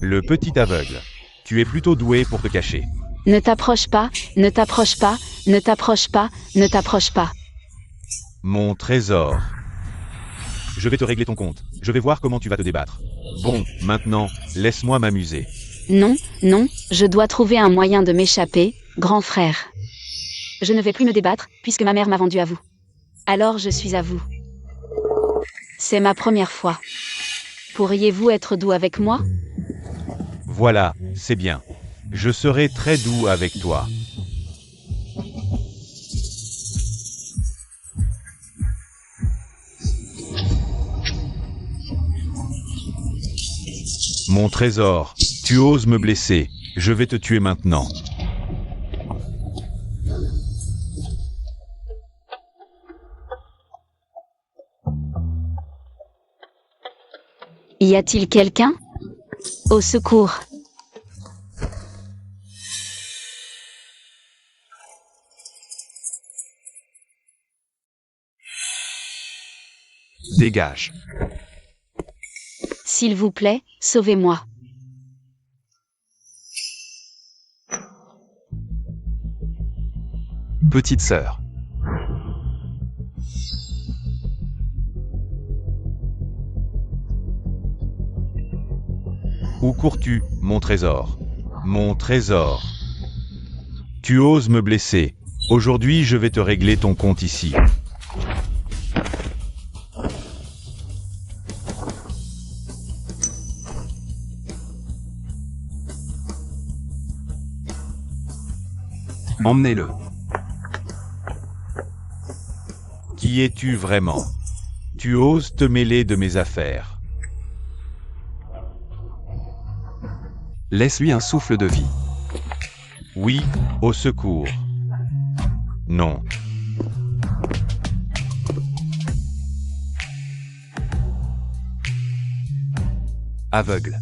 Le petit aveugle. Tu es plutôt doué pour te cacher. Ne t'approche pas, ne t'approche pas, ne t'approche pas, ne t'approche pas. Mon trésor. Je vais te régler ton compte. Je vais voir comment tu vas te débattre. Bon, maintenant, laisse-moi m'amuser. Non, non, je dois trouver un moyen de m'échapper, grand frère. Je ne vais plus me débattre, puisque ma mère m'a vendu à vous. Alors je suis à vous. C'est ma première fois. Pourriez-vous être doux avec moi? Voilà, c'est bien. Je serai très doux avec toi. Mon trésor, tu oses me blesser. Je vais te tuer maintenant. Y a-t-il quelqu'un? Au secours! Dégage. S'il vous plaît, sauvez-moi. Petite sœur. Où cours-tu, mon trésor? Mon trésor. Tu oses me blesser. Aujourd'hui, je vais te régler ton compte ici. Emmenez-le. Qui es-tu vraiment? Tu oses te mêler de mes affaires. Laisse-lui un souffle de vie. Oui, au secours. Non. Aveugle.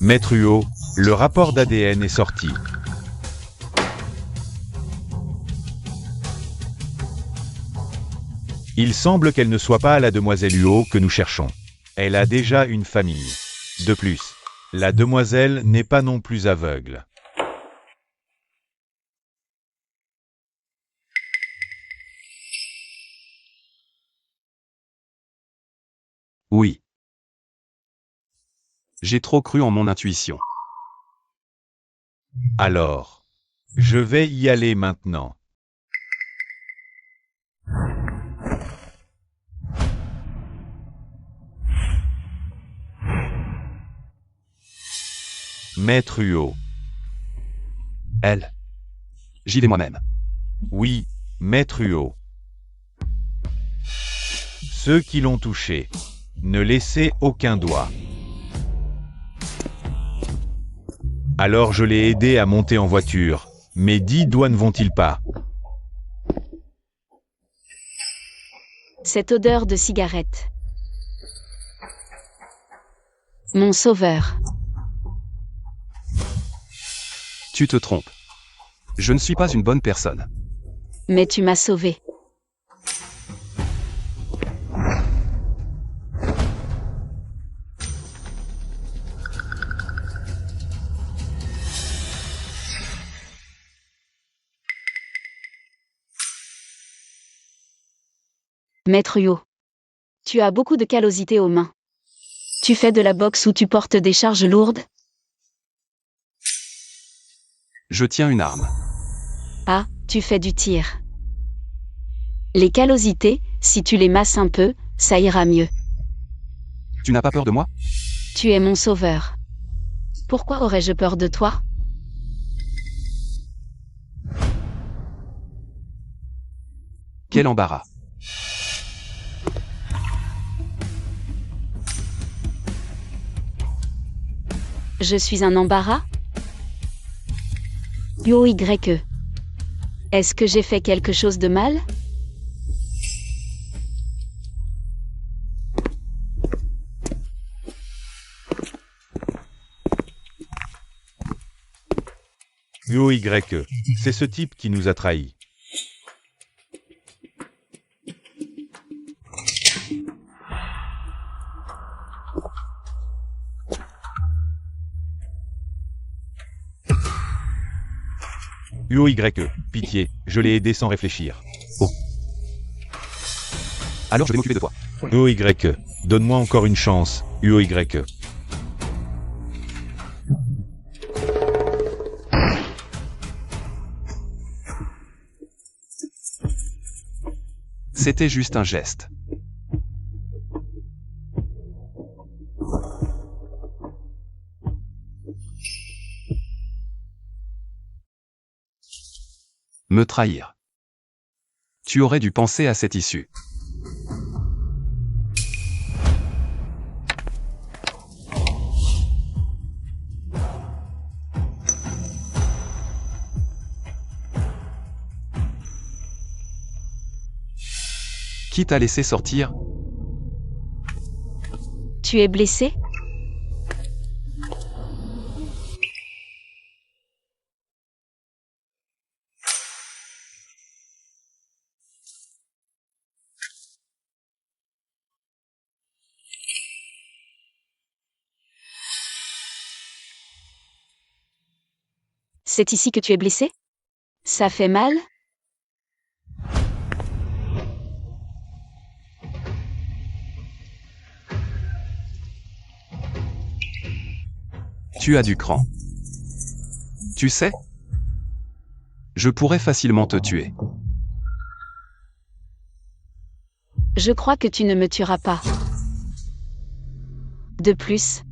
Maître Huot, le rapport d'ADN est sorti. Il semble qu'elle ne soit pas la demoiselle Huot que nous cherchons. Elle a déjà une famille. De plus, la demoiselle n'est pas non plus aveugle. Oui. J'ai trop cru en mon intuition. Alors, je vais y aller maintenant. Maître Huot. Elle. J'y vais moi-même. Oui, Maître Huot. Ceux qui l'ont touché, ne laissez aucun doigt. Alors je l'ai aidé à monter en voiture, mais 10 doigts ne vont-ils pas? Cette odeur de cigarette. Mon sauveur. Tu te trompes. Je ne suis pas une bonne personne. Mais tu m'as sauvé. Maître Huot. Tu as beaucoup de callosité aux mains. Tu fais de la boxe ou tu portes des charges lourdes? Je tiens une arme. Ah, tu fais du tir. Les callosités, si tu les masses un peu, ça ira mieux. Tu n'as pas peur de moi? Tu es mon sauveur. Pourquoi aurais-je peur de toi? Quel embarras. Je suis un embarras? YE. Est-ce que j'ai fait quelque chose de mal? UOYE. C'est ce type qui nous a trahis. UOYE. Pitié, je l'ai aidé sans réfléchir. Alors je vais m'occuper de toi. UOYE. Donne-moi encore une chance, UOYE. C'était juste un geste. Me trahir. Tu aurais dû penser à cette issue. Qui t'a laissé sortir? Tu es blessé? C'est ici que tu es blessé? Ça fait mal? Tu as du cran. Tu sais? Je pourrais facilement te tuer. Je crois que tu ne me tueras pas. De plus,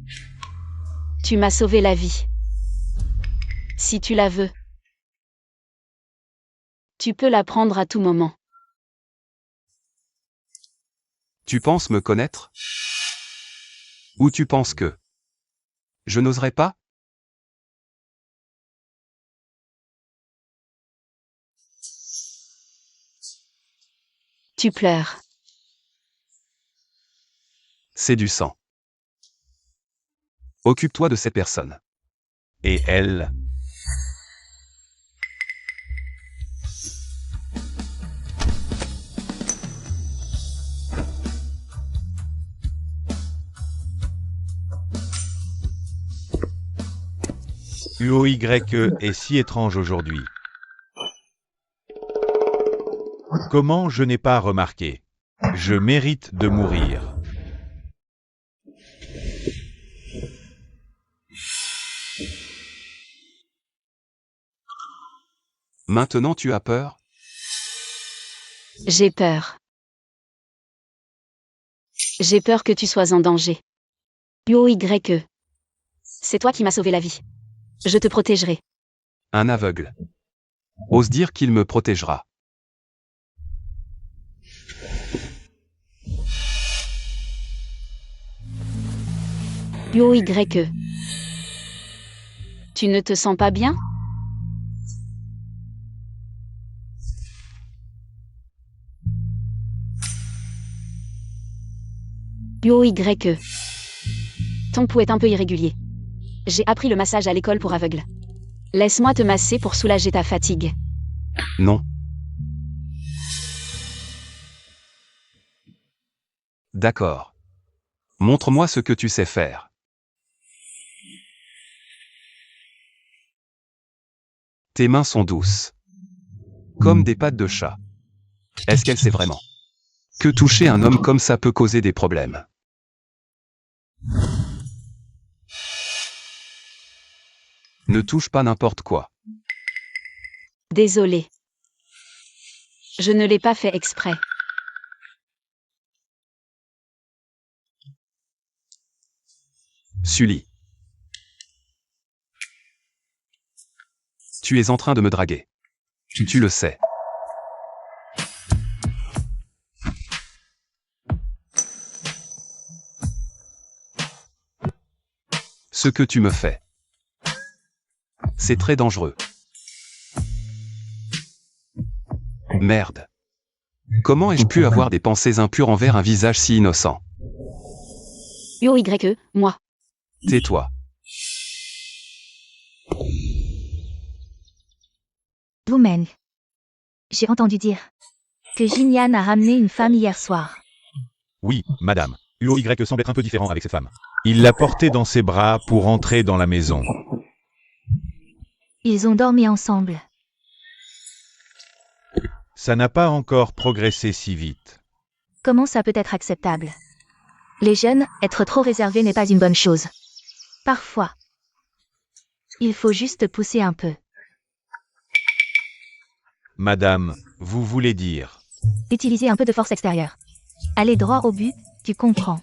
tu m'as sauvé la vie. Si tu la veux, tu peux la prendre à tout moment. Tu penses me connaître? Ou tu penses que je n'oserais pas? Tu pleures. C'est du sang. Occupe-toi de cette personne. Et elle? UOYE est si étrange aujourd'hui. Comment je n'ai pas remarqué? Je mérite de mourir. Maintenant tu as peur? J'ai peur. J'ai peur que tu sois en danger. UOYE. C'est toi qui m'as sauvé la vie. Je te protégerai. Un aveugle. Ose dire qu'il me protégera. UOYE. Tu ne te sens pas bien? UOYE. Ton pouls est un peu irrégulier. J'ai appris le massage à l'école pour aveugles. Laisse-moi te masser pour soulager ta fatigue. Non. D'accord. Montre-moi ce que tu sais faire. Tes mains sont douces. Comme des pattes de chat. Est-ce qu'elle sait vraiment que toucher un homme comme ça peut causer des problèmes? Ne touche pas n'importe quoi. Désolé. Je ne l'ai pas fait exprès. Sully. Tu es en train de me draguer. Tu le sais. Ce que tu me fais. C'est très dangereux. Merde. Comment ai-je pu avoir des pensées impures envers un visage si innocent? UOYE, moi. Tais-toi. Vous-même. J'ai entendu dire que Jinyan a ramené une femme hier soir. Oui, madame. UOY semble être un peu différent avec cette femme. Il l'a portée dans ses bras pour entrer dans la maison. Ils ont dormi ensemble. Ça n'a pas encore progressé si vite. Comment ça peut être acceptable? Les jeunes, être trop réservés n'est pas une bonne chose. Parfois, il faut juste pousser un peu. Madame, vous voulez dire... Utiliser un peu de force extérieure. Aller droit au but, tu comprends.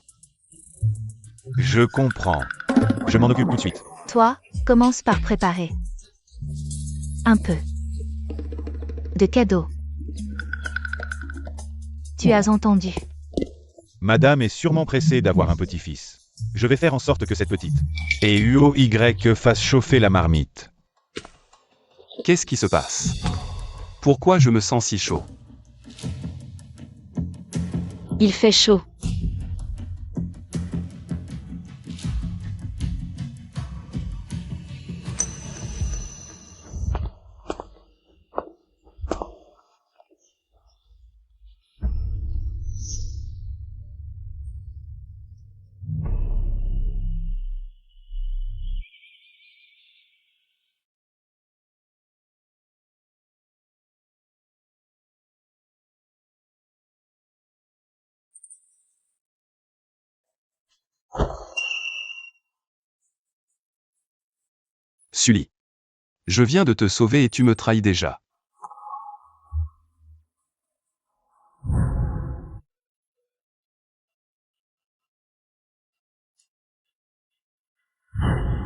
Je comprends. Je m'en occupe tout de suite. Toi, commence par préparer un peu de cadeaux. Tu as entendu. Madame est sûrement pressée d'avoir un petit-fils. Je vais faire en sorte que cette petite et UOY fasse chauffer la marmite. Qu'est-ce qui se passe? Pourquoi je me sens si chaud? Il fait chaud. Sully. Je viens de te sauver et tu me trahis déjà.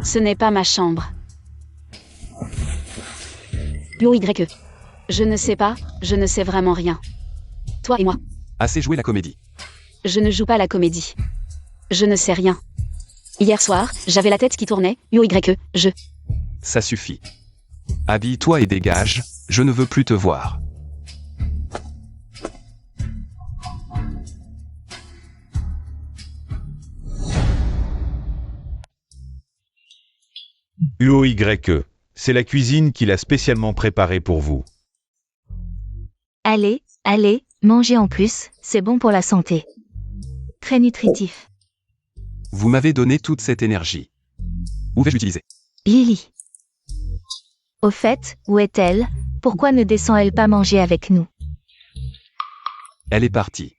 Ce n'est pas ma chambre. UOY. Je ne sais pas, je ne sais vraiment rien. Toi et moi. Assez joué la comédie. Je ne joue pas la comédie. Je ne sais rien. Hier soir, j'avais la tête qui tournait, UOY, je... Ça suffit. Habille-toi et dégage, je ne veux plus te voir. UOY, c'est la cuisine qu'il a spécialement préparée pour vous. Allez, allez, mangez en plus, c'est bon pour la santé. Très nutritif. Vous m'avez donné toute cette énergie. Où vais-je l'utiliser? Lily. Au fait, où est-elle? Pourquoi ne descend-elle pas manger avec nous? Elle est partie.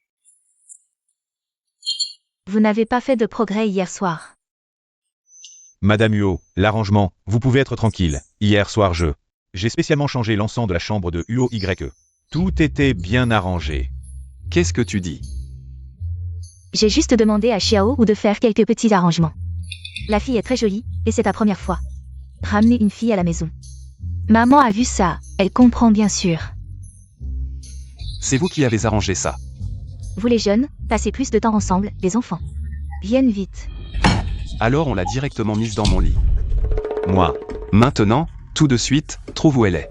Vous n'avez pas fait de progrès hier soir. Madame Huo, l'arrangement, vous pouvez être tranquille. Hier soir j'ai spécialement changé l'encens de la chambre de UOY. Tout était bien arrangé. Qu'est-ce que tu dis? J'ai juste demandé à Xiao ou de faire quelques petits arrangements. La fille est très jolie, et c'est ta première fois. Ramener une fille à la maison. Maman a vu ça, elle comprend bien sûr. C'est vous qui avez arrangé ça. Vous les jeunes, passez plus de temps ensemble, les enfants. Viennent vite. Alors on l'a directement mise dans mon lit. Moi. Maintenant, tout de suite, trouve où elle est.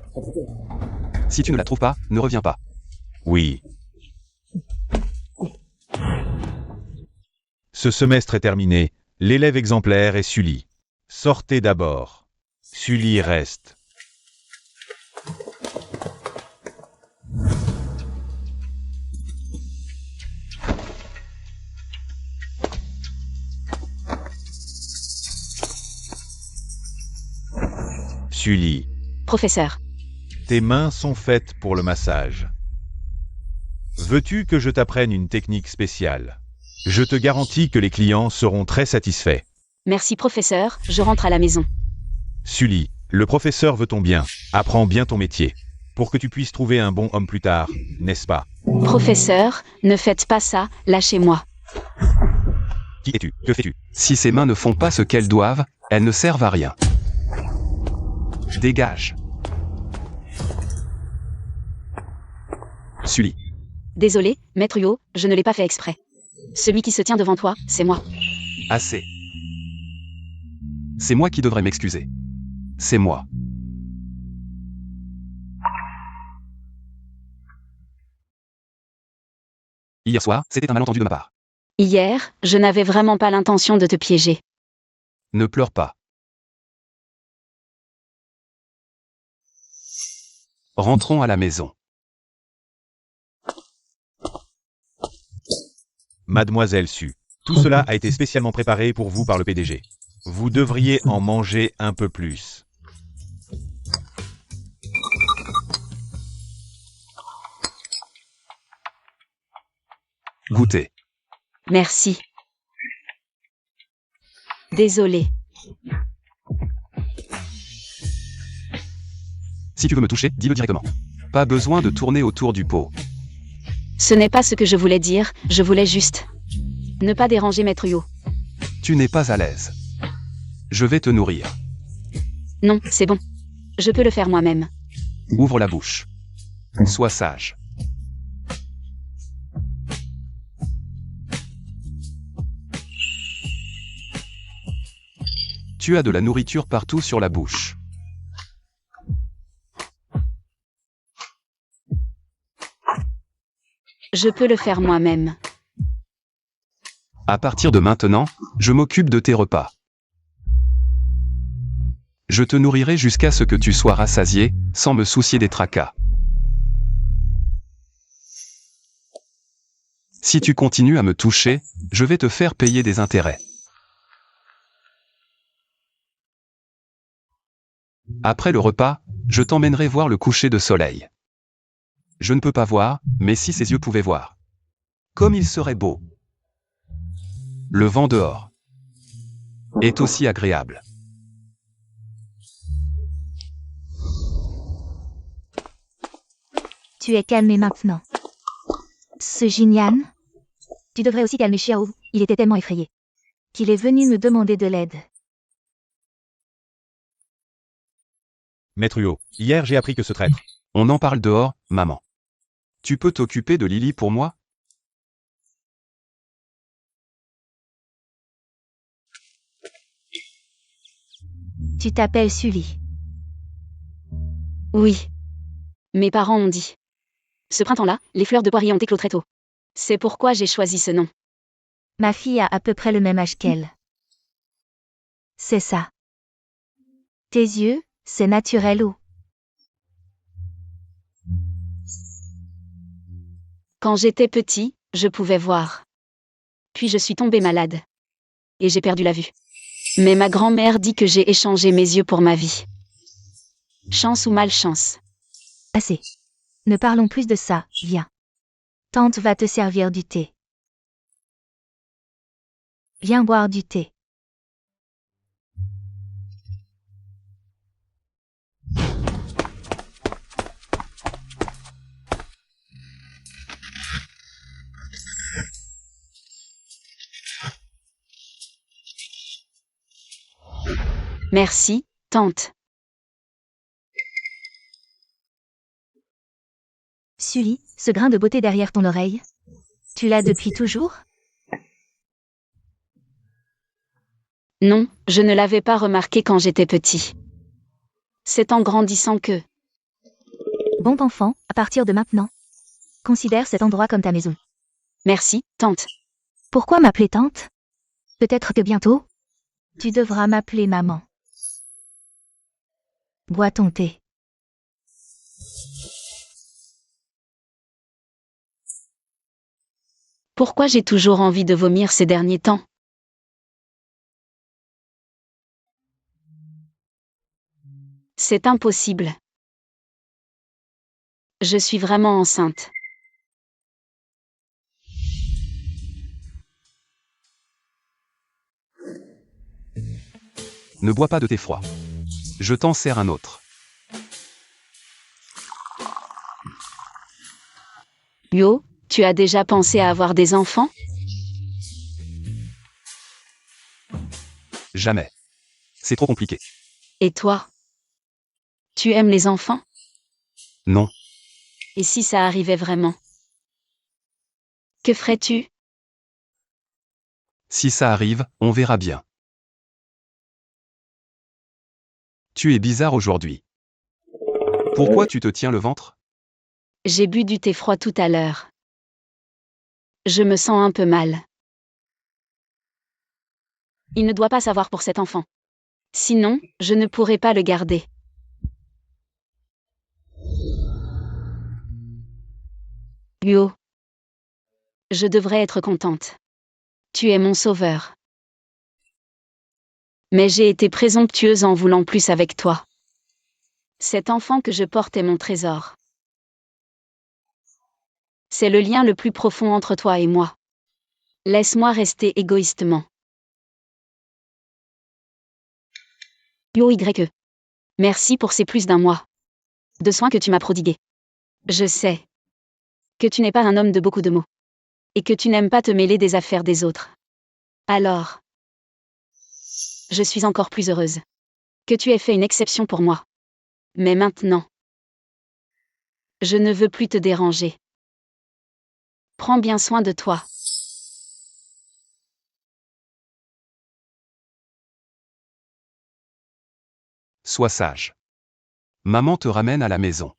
Si tu ne la trouves pas, ne reviens pas. Oui. Ce semestre est terminé, l'élève exemplaire est Sully. Sortez d'abord. Sully reste. Sully, Professeur. tes mains sont faites pour le massage. Veux-tu que je t'apprenne une technique spéciale? Je te garantis que les clients seront très satisfaits. Merci professeur, je rentre à la maison. Sully, le professeur veut ton bien. Apprends bien ton métier. Pour que tu puisses trouver un bon homme plus tard, n'est-ce pas? Professeur, ne faites pas ça, lâchez-moi. Qui es-tu? Que fais-tu? Si ses mains ne font pas ce qu'elles doivent, elles ne servent à rien. Dégage. Sully. Désolé, maître Huo, je ne l'ai pas fait exprès. Celui qui se tient devant toi, c'est moi. Assez. C'est moi qui devrais m'excuser. C'est moi. Hier soir, c'était un malentendu de ma part. Hier, je n'avais vraiment pas l'intention de te piéger. Ne pleure pas. Rentrons à la maison. Mademoiselle Su, tout cela a été spécialement préparé pour vous par le PDG. Vous devriez en manger un peu plus. Goûtez. Merci. Désolé. Si tu veux me toucher, dis-le directement. Pas besoin de tourner autour du pot. Ce n'est pas ce que je voulais dire, je voulais juste ne pas déranger Maître Yo. Tu n'es pas à l'aise. Je vais te nourrir. Non, c'est bon. Je peux le faire moi-même. Ouvre la bouche. Sois sage. Tu as de la nourriture partout sur la bouche. Je peux le faire moi-même. À partir de maintenant, je m'occupe de tes repas. Je te nourrirai jusqu'à ce que tu sois rassasié, sans me soucier des tracas. Si tu continues à me toucher, je vais te faire payer des intérêts. Après le repas, je t'emmènerai voir le coucher de soleil. Je ne peux pas voir, mais si ses yeux pouvaient voir. Comme il serait beau. Le vent dehors est aussi agréable. Tu es calmé maintenant. Ce Jinyan, tu devrais aussi calmer Xiao, il était tellement effrayé qu'il est venu me demander de l'aide. Maître Yo, hier j'ai appris que ce traître. On en parle dehors, maman. Tu peux t'occuper de Lily pour moi? Tu t'appelles Sully. Oui. Mes parents ont dit. Ce printemps-là, les fleurs de poirier ont éclos très tôt. C'est pourquoi j'ai choisi ce nom. Ma fille a à peu près le même âge qu'elle. C'est ça. Tes yeux, c'est naturel ou? Quand j'étais petit, je pouvais voir. Puis je suis tombée malade. Et j'ai perdu la vue. Mais ma grand-mère dit que j'ai échangé mes yeux pour ma vie. Chance ou malchance. Assez. Ne parlons plus de ça, viens. Tante va te servir du thé. Viens boire du thé. Merci, tante. Sully, ce grain de beauté derrière ton oreille, tu l'as depuis toujours? Non, je ne l'avais pas remarqué quand j'étais petit. C'est en grandissant que... Bon enfant, à partir de maintenant, considère cet endroit comme ta maison. Merci, tante. Pourquoi m'appeler tante? Peut-être que bientôt, tu devras m'appeler maman. Bois ton thé. Pourquoi j'ai toujours envie de vomir ces derniers temps? C'est impossible. Je suis vraiment enceinte. Ne bois pas de thé froid. Je t'en sers un autre. Yo, tu as déjà pensé à avoir des enfants? Jamais. C'est trop compliqué. Et toi? Tu aimes les enfants? Non. Et si ça arrivait vraiment? Que ferais-tu? Si ça arrive, on verra bien. Tu es bizarre aujourd'hui. Pourquoi tu te tiens le ventre? J'ai bu du thé froid tout à l'heure. Je me sens un peu mal. Il ne doit pas savoir pour cet enfant. Sinon, je ne pourrai pas le garder. Huo. Je devrais être contente. Tu es mon sauveur. Mais j'ai été présomptueuse en voulant plus avec toi. Cet enfant que je porte est mon trésor. C'est le lien le plus profond entre toi et moi. Laisse-moi rester égoïstement. YE. Merci pour ces plus d'un mois de soins que tu m'as prodigués. Je sais que tu n'es pas un homme de beaucoup de mots. Et que tu n'aimes pas te mêler des affaires des autres. Alors, je suis encore plus heureuse que tu aies fait une exception pour moi. Mais maintenant, je ne veux plus te déranger. Prends bien soin de toi. Sois sage. Maman te ramène à la maison.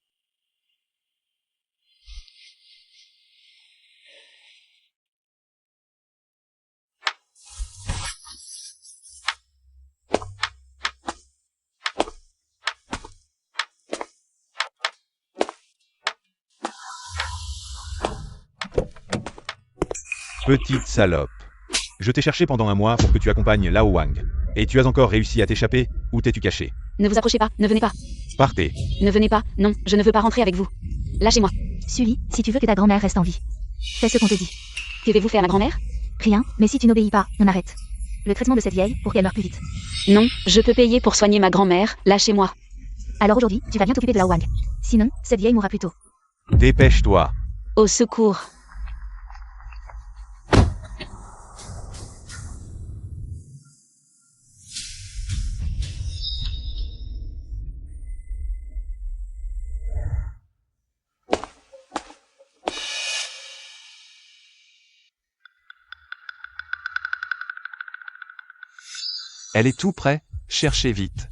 Petite salope. Je t'ai cherché pendant un mois pour que tu accompagnes Lao Wang. Et tu as encore réussi à t'échapper, ou t'es-tu caché? Ne vous approchez pas, ne venez pas. Partez. Ne venez pas, non, je ne veux pas rentrer avec vous. Lâchez-moi. Sully, si tu veux que ta grand-mère reste en vie, fais ce qu'on te dit. Qu'avez-vous fait à ma grand-mère? Rien, mais si tu n'obéis pas, on arrête. Le traitement de cette vieille pour qu'elle meure plus vite. Non, je peux payer pour soigner ma grand-mère, lâchez-moi. Alors aujourd'hui, tu vas bien t'occuper de Lao Wang. Sinon, cette vieille mourra plus tôt. Dépêche-toi. Au secours. Elle est tout près, cherchez vite.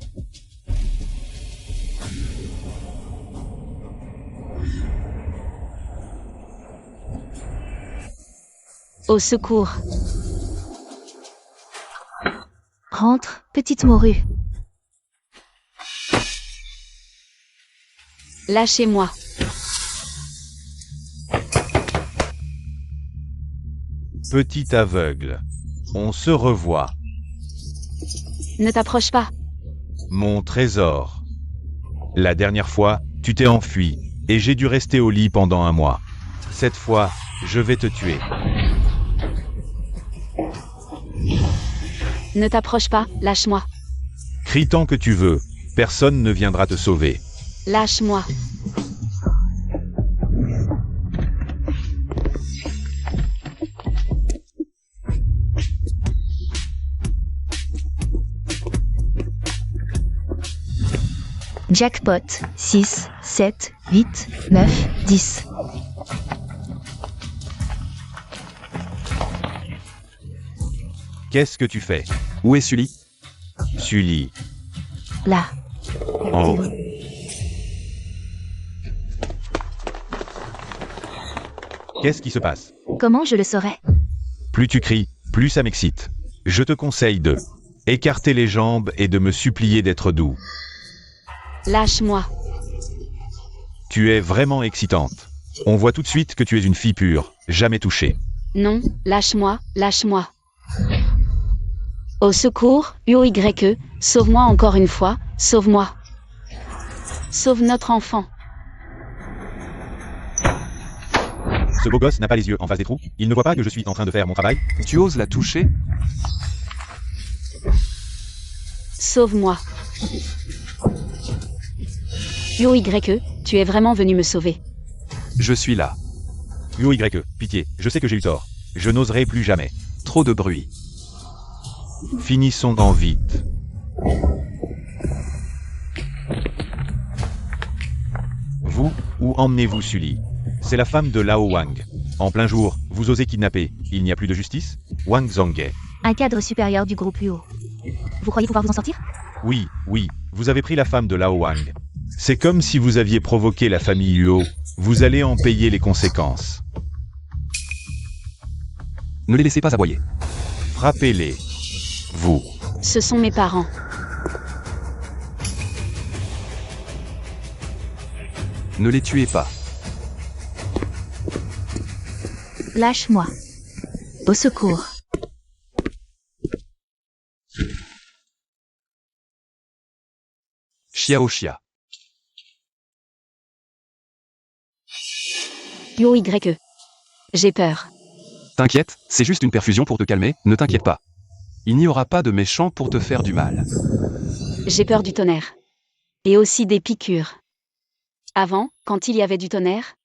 Au secours. Rentre, petite morue. Lâchez-moi. Petit aveugle. On se revoit. Ne t'approche pas. Mon trésor. La dernière fois, tu t'es enfui, et j'ai dû rester au lit pendant un mois. Cette fois, je vais te tuer. Ne t'approche pas, lâche-moi. Crie tant que tu veux, personne ne viendra te sauver. Lâche-moi. Jackpot, 6, 7, 8, 9, 10. Qu'est-ce que tu fais? Où est Sully? Sully. Là. En haut. Qu'est-ce qui se passe? Comment je le saurais? Plus tu cries, plus ça m'excite. Je te conseille de écarter les jambes et de me supplier d'être doux. Lâche-moi. Tu es vraiment excitante. On voit tout de suite que tu es une fille pure, jamais touchée. Non, lâche-moi, lâche-moi. Au secours, UOYE, sauve-moi encore une fois, sauve-moi. Sauve notre enfant. Ce beau gosse n'a pas les yeux en face des trous, il ne voit pas que je suis en train de faire mon travail. Tu oses la toucher? Sauve-moi. UOYE, tu es vraiment venu me sauver. Je suis là. UOYE, pitié, je sais que j'ai eu tort. Je n'oserai plus jamais. Trop de bruit. Finissons en vite. Vous, où emmenez-vous Sully? C'est la femme de Lao Wang. En plein jour, vous osez kidnapper. Il n'y a plus de justice? Wang Zhonghe. Un cadre supérieur du groupe Luo. Vous croyez pouvoir vous en sortir? Oui, vous avez pris la femme de Lao Wang. C'est comme si vous aviez provoqué la famille Huo. Vous allez en payer les conséquences. Ne les laissez pas aboyer. Frappez-les. Vous. Ce sont mes parents. Ne les tuez pas. Lâche-moi. Au secours. Xiao Xia. UOYE. J'ai peur. T'inquiète, c'est juste une perfusion pour te calmer, ne t'inquiète pas. Il n'y aura pas de méchants pour te faire du mal. J'ai peur du tonnerre. Et aussi des piqûres. Avant, quand il y avait du tonnerre,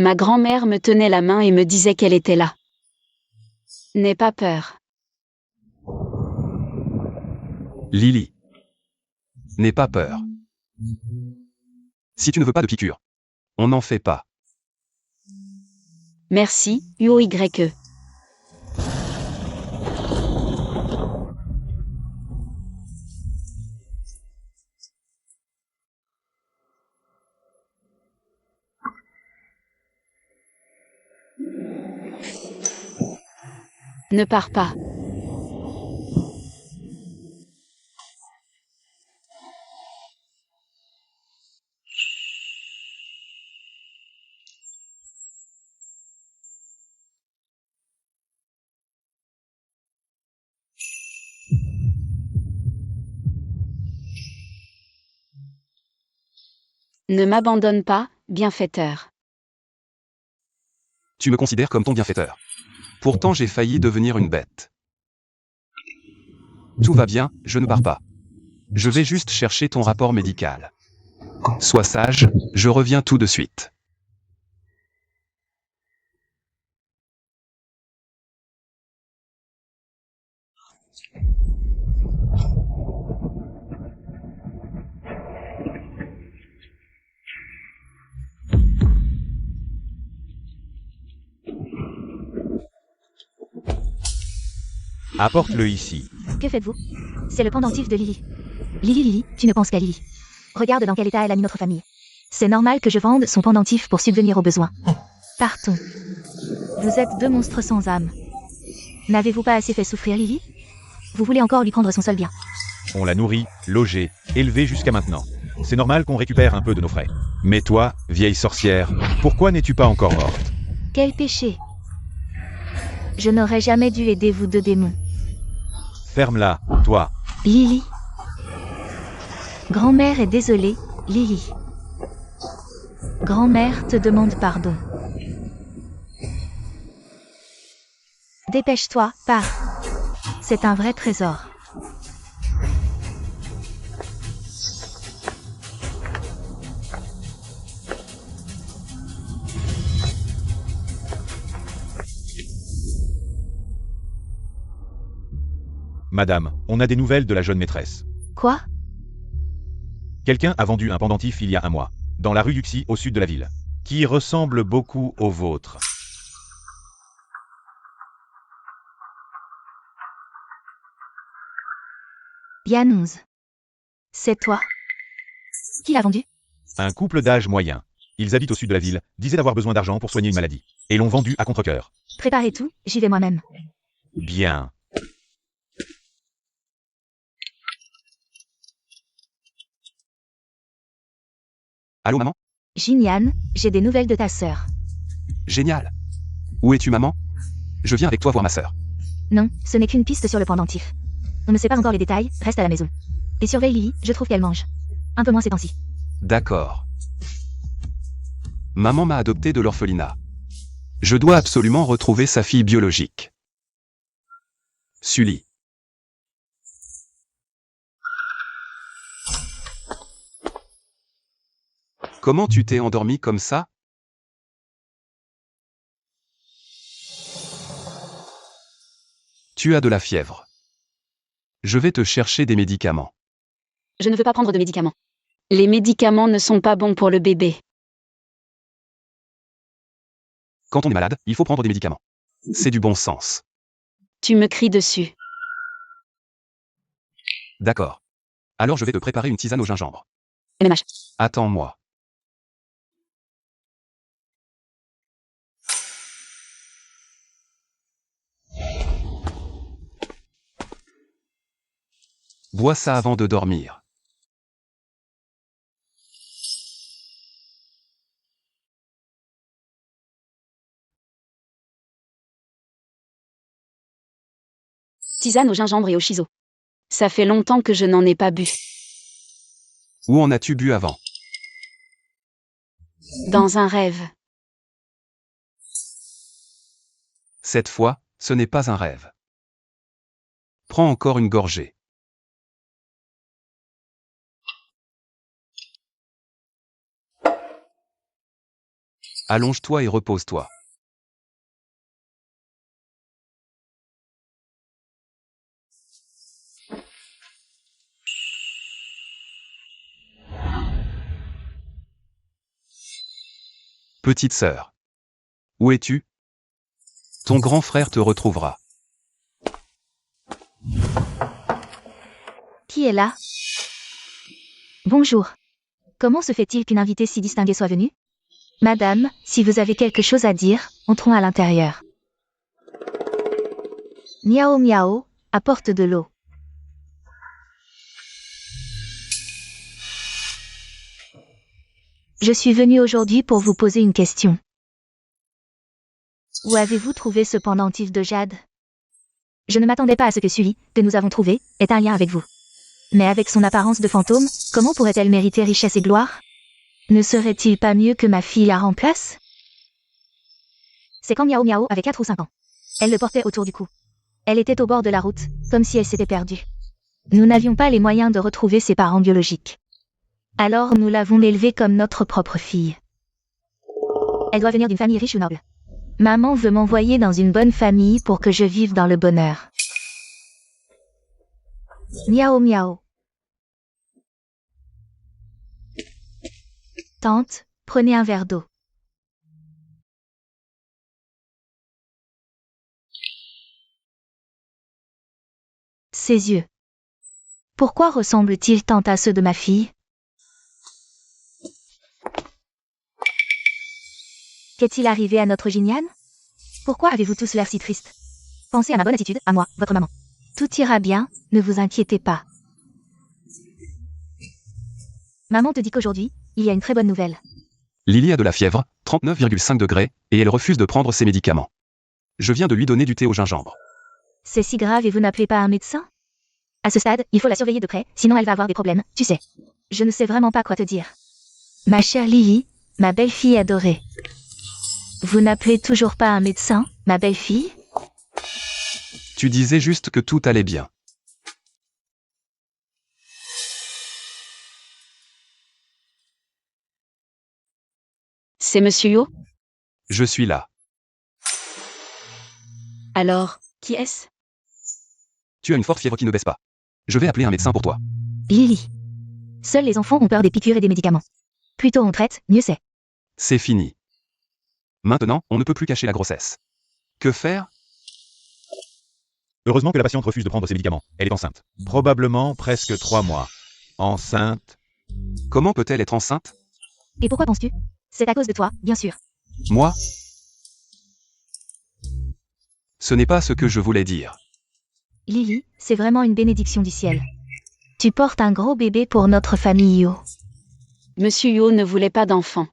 ma grand-mère me tenait la main et me disait qu'elle était là. N'aie pas peur. Lily. N'aie pas peur. Si tu ne veux pas de piqûre, on n'en fait pas. Merci, UOYE. Ne pars pas. Ne m'abandonne pas, bienfaiteur. Tu me considères comme ton bienfaiteur. Pourtant j'ai failli devenir une bête. Tout va bien, je ne pars pas. Je vais juste chercher ton rapport médical. Sois sage, je reviens tout de suite. Apporte-le ici. Que faites-vous? C'est le pendentif de Lily. Lily, tu ne penses qu'à Lily. Regarde dans quel état elle a mis notre famille. C'est normal que je vende son pendentif pour subvenir aux besoins. Partons. Vous êtes deux monstres sans âme. N'avez-vous pas assez fait souffrir Lily? Vous voulez encore lui prendre son seul bien. On l'a nourrie, logée, élevée jusqu'à maintenant. C'est normal qu'on récupère un peu de nos frais. Mais toi, vieille sorcière, pourquoi n'es-tu pas encore morte? Quel péché! Je n'aurais jamais dû aider vous deux démons. Ferme-la, toi. Lily. Grand-mère est désolée, Lily. Grand-mère te demande pardon. Dépêche-toi, pars. C'est un vrai trésor. Madame, on a des nouvelles de la jeune maîtresse. Quoi? Quelqu'un a vendu un pendentif il y a un mois, dans la rue Yuxi au sud de la ville, qui ressemble beaucoup au vôtre. Yanous. C'est toi. Qui l'a vendu? Un couple d'âge moyen. Ils habitent au sud de la ville, disaient avoir besoin d'argent pour soigner une maladie, et l'ont vendu à contre-cœur. Préparez tout, j'y vais moi-même. Bien. Allô maman? Jinian, j'ai des nouvelles de ta sœur. Génial. Où es-tu maman? Je viens avec toi voir ma sœur. Non, ce n'est qu'une piste sur le pendentif. On ne sait pas encore les détails, reste à la maison. Et surveille Lily, je trouve qu'elle mange. Un peu moins ces temps-ci. D'accord. Maman m'a adopté de l'orphelinat. Je dois absolument retrouver sa fille biologique. Sully. Comment tu t'es endormi comme ça? Tu as de la fièvre. Je vais te chercher des médicaments. Je ne veux pas prendre de médicaments. Les médicaments ne sont pas bons pour le bébé. Quand on est malade, il faut prendre des médicaments. C'est du bon sens. Tu me cries dessus. D'accord. Alors je vais te préparer une tisane au gingembre. MMH. Attends-moi. Bois ça avant de dormir. Tisane au gingembre et au shiso. Ça fait longtemps que je n'en ai pas bu. Où en as-tu bu avant? Dans un rêve. Cette fois, ce n'est pas un rêve. Prends encore une gorgée. Allonge-toi et repose-toi. Petite sœur. Où es-tu? Ton grand frère te retrouvera. Qui est là? Bonjour. Comment se fait-il qu'une invitée si distinguée soit venue? Madame, si vous avez quelque chose à dire, entrons à l'intérieur. Miao miao, apporte de l'eau. Je suis venue aujourd'hui pour vous poser une question. Où avez-vous trouvé ce pendentif de jade? Je ne m'attendais pas à ce que Sully, que nous avons trouvé, ait un lien avec vous. Mais avec son apparence de fantôme, comment pourrait-elle mériter richesse et gloire? Ne serait-il pas mieux que ma fille la remplace? C'est quand Miao Miao avait 4 ou 5 ans. Elle le portait autour du cou. Elle était au bord de la route, comme si elle s'était perdue. Nous n'avions pas les moyens de retrouver ses parents biologiques. Alors nous l'avons élevée comme notre propre fille. Elle doit venir d'une famille riche ou noble. Maman veut m'envoyer dans une bonne famille pour que je vive dans le bonheur. Miao miao. Tante, prenez un verre d'eau. Ses yeux. Pourquoi ressemblent-ils tant à ceux de ma fille? Qu'est-il arrivé à notre Jiniane? Pourquoi avez-vous tous l'air si triste? Pensez à ma bonne attitude, à moi, votre maman. Tout ira bien, ne vous inquiétez pas. Maman te dit qu'aujourd'hui, il y a une très bonne nouvelle. Lily a de la fièvre, 39,5 degrés, et elle refuse de prendre ses médicaments. Je viens de lui donner du thé au gingembre. C'est si grave et vous n'appelez pas un médecin? À ce stade, il faut la surveiller de près, sinon elle va avoir des problèmes, tu sais. Je ne sais vraiment pas quoi te dire. Ma chère Lily, ma belle-fille adorée. Vous n'appelez toujours pas un médecin, ma belle-fille? Tu disais juste que tout allait bien. C'est Monsieur Yo? Je suis là. Alors, qui est-ce? Tu as une forte fièvre qui ne baisse pas. Je vais appeler un médecin pour toi. Lily. Seuls les enfants ont peur des piqûres et des médicaments. Plus tôt on traite, mieux c'est. C'est fini. Maintenant, on ne peut plus cacher la grossesse. Que faire? Heureusement que la patiente refuse de prendre ses médicaments. Elle est enceinte. Probablement presque 3 mois. Enceinte. Comment peut-elle être enceinte? Et pourquoi penses-tu? C'est à cause de toi, bien sûr. Moi? Ce n'est pas ce que je voulais dire. Lily, c'est vraiment une bénédiction du ciel. Tu portes un gros bébé pour notre famille Yo. Monsieur Yo ne voulait pas d'enfant.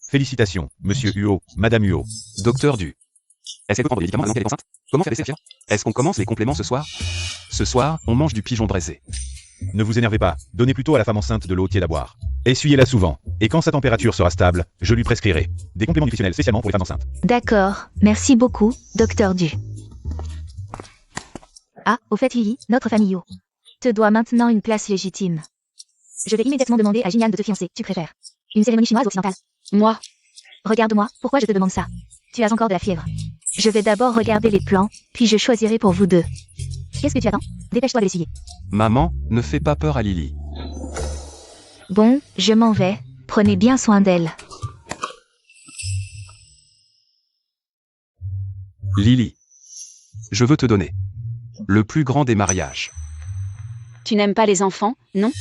Félicitations, Monsieur Huo, Madame Huo. Docteur Du. Est-ce qu'elle peut prendre des médicaments maintenant qu'elle est enceinte? Comment faire baisser la fièvre? Est-ce qu'on commence les compléments ce soir? Ce soir, on mange du pigeon braisé. Ne vous énervez pas, donnez plutôt à la femme enceinte de l'eau tiède à boire. Essuyez-la souvent, et quand sa température sera stable, je lui prescrirai des compléments nutritionnels spécialement pour les femmes enceintes. D'accord, merci beaucoup, docteur Du. Ah, au fait Lily, notre famille Yo te doit maintenant une place légitime. Je vais immédiatement demander à Jinian de te fiancer, tu préfères une cérémonie chinoise ou occidentale? Moi? Regarde-moi, pourquoi je te demande ça? Tu as encore de la fièvre. Je vais d'abord regarder les plans, puis je choisirai pour vous deux. Qu'est-ce que tu attends? Dépêche-toi de l'essuyer. Maman, ne fais pas peur à Lily. Bon, je m'en vais. Prenez bien soin d'elle. Lily. Je veux te donner le plus grand des mariages. Tu n'aimes pas les enfants, non?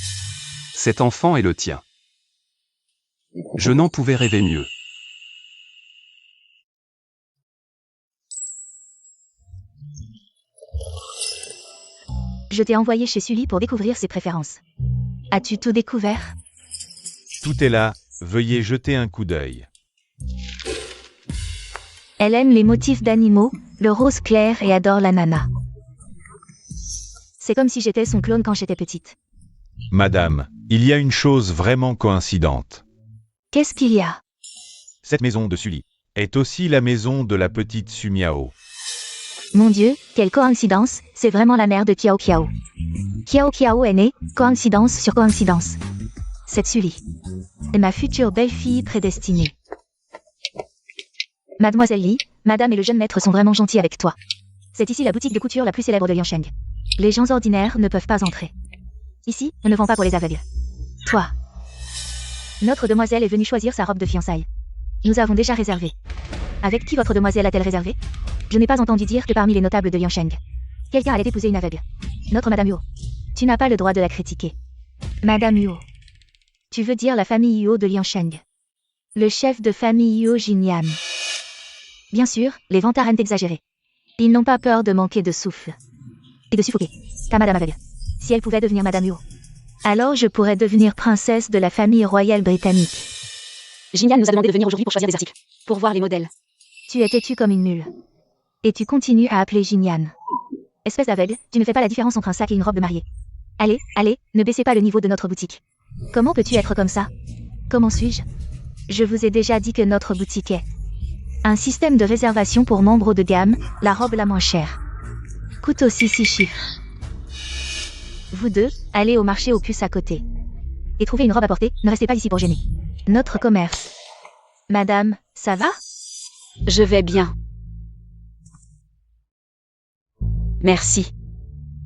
Cet enfant est le tien. Je n'en pouvais rêver mieux. Je t'ai envoyé chez Sully pour découvrir ses préférences. As-tu tout découvert? Tout est là, veuillez jeter un coup d'œil. Elle aime les motifs d'animaux, le rose clair et adore l'ananas. C'est comme si j'étais son clone quand j'étais petite. Madame, il y a une chose vraiment coïncidente. Qu'est-ce qu'il y a? Cette maison de Sully est aussi la maison de la petite Sumiao. Mon Dieu, quelle coïncidence, c'est vraiment la mère de Kiao Kiao. Kiao Kiao est née, coïncidence sur coïncidence. Cette Sully est ma future belle-fille prédestinée. Mademoiselle Li, madame et le jeune maître sont vraiment gentils avec toi. C'est ici la boutique de couture la plus célèbre de Liansheng. Les gens ordinaires ne peuvent pas entrer. Ici, on ne vend pas pour les aveugles. Toi. Notre demoiselle est venue choisir sa robe de fiançailles. Nous avons déjà réservé. Avec qui votre demoiselle a-t-elle réservé? Je n'ai pas entendu dire que parmi les notables de Liansheng, quelqu'un allait épouser une aveugle. Notre Madame Yuo. Tu n'as pas le droit de la critiquer. Madame Yuo. Tu veux dire la famille Yuo de Liansheng. Le chef de famille Yuo Jinyan. Bien sûr, les vantards aiment exagérer. Ils n'ont pas peur de manquer de souffle. Et de suffoquer. Ta Madame aveugle. Si elle pouvait devenir Madame Yuo, alors je pourrais devenir princesse de la famille royale britannique. Jinyan nous a demandé de venir aujourd'hui pour choisir des articles, pour voir les modèles. Tu es têtu comme une mule. Et tu continues à appeler Jinyan. Espèce d'aveugle, tu ne fais pas la différence entre un sac et une robe de mariée. Allez, allez, ne baissez pas le niveau de notre boutique. Comment peux-tu être comme ça? Comment suis-je? Je vous ai déjà dit que notre boutique est un système de réservation pour membres de gamme, la robe la moins chère. Coûte aussi 6 chiffres. Vous deux, allez au marché aux puces à côté. Et trouvez une robe à porter, ne restez pas ici pour gêner. Notre commerce. Madame, ça va? Je vais bien. Merci.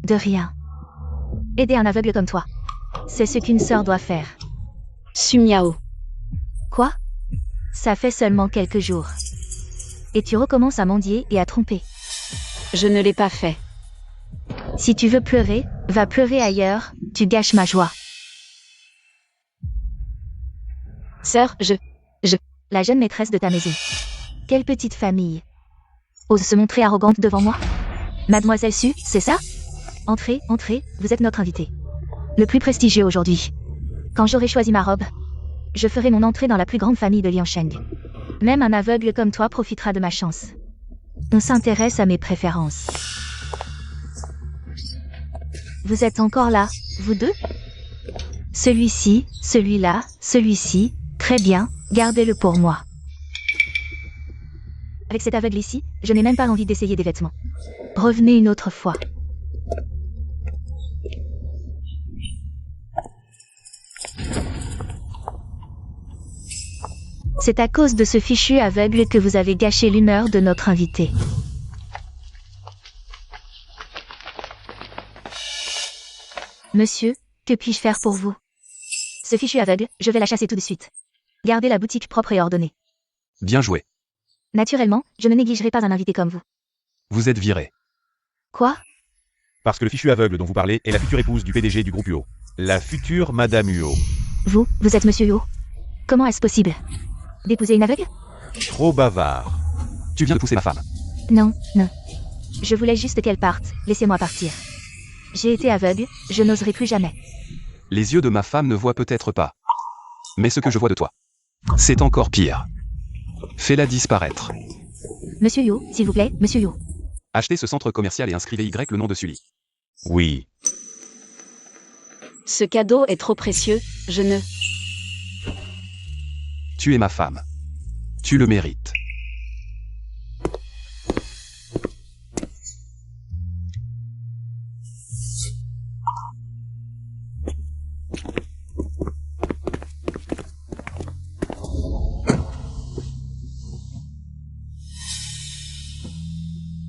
De rien. Aider un aveugle comme toi. C'est ce qu'une sœur doit faire. Sumiao. Quoi? Ça fait seulement quelques jours. Et tu recommences à mendier et à tromper. Je ne l'ai pas fait. Si tu veux pleurer, va pleurer ailleurs, tu gâches ma joie. Sœur, La jeune maîtresse de ta maison. Quelle petite famille. Ose se montrer arrogante devant moi? Mademoiselle Su, c'est ça? Entrez, entrez, vous êtes notre invitée. Le plus prestigieux aujourd'hui. Quand j'aurai choisi ma robe, je ferai mon entrée dans la plus grande famille de Liansheng. Même un aveugle comme toi profitera de ma chance. On s'intéresse à mes préférences. Vous êtes encore là, vous deux? Celui-ci, celui-là, celui-ci, très bien, gardez-le pour moi. Avec cet aveugle ici, je n'ai même pas envie d'essayer des vêtements. Revenez une autre fois. C'est à cause de ce fichu aveugle que vous avez gâché l'humeur de notre invité. Monsieur, que puis-je faire pour vous? Ce fichu aveugle, je vais la chasser tout de suite. Gardez la boutique propre et ordonnée. Bien joué. Naturellement, je ne négligerai pas un invité comme vous. Vous êtes viré. Quoi? Parce que le fichu aveugle dont vous parlez est la future épouse du PDG du groupe Huo. La future Madame Huo. Vous êtes Monsieur Yo? Comment est-ce possible? D'épouser une aveugle? Trop bavard. Tu viens de pousser ma femme. Non, non. Je voulais juste qu'elle parte, laissez-moi partir. J'ai été aveugle, je n'oserai plus jamais. Les yeux de ma femme ne voient peut-être pas. Mais ce que je vois de toi, c'est encore pire. Fais-la disparaître. Monsieur Yo, s'il vous plaît, Monsieur Yo. Achetez ce centre commercial et inscrivez Y le nom de Sully. Oui. Ce cadeau est trop précieux, je ne... Tu es ma femme. Tu le mérites.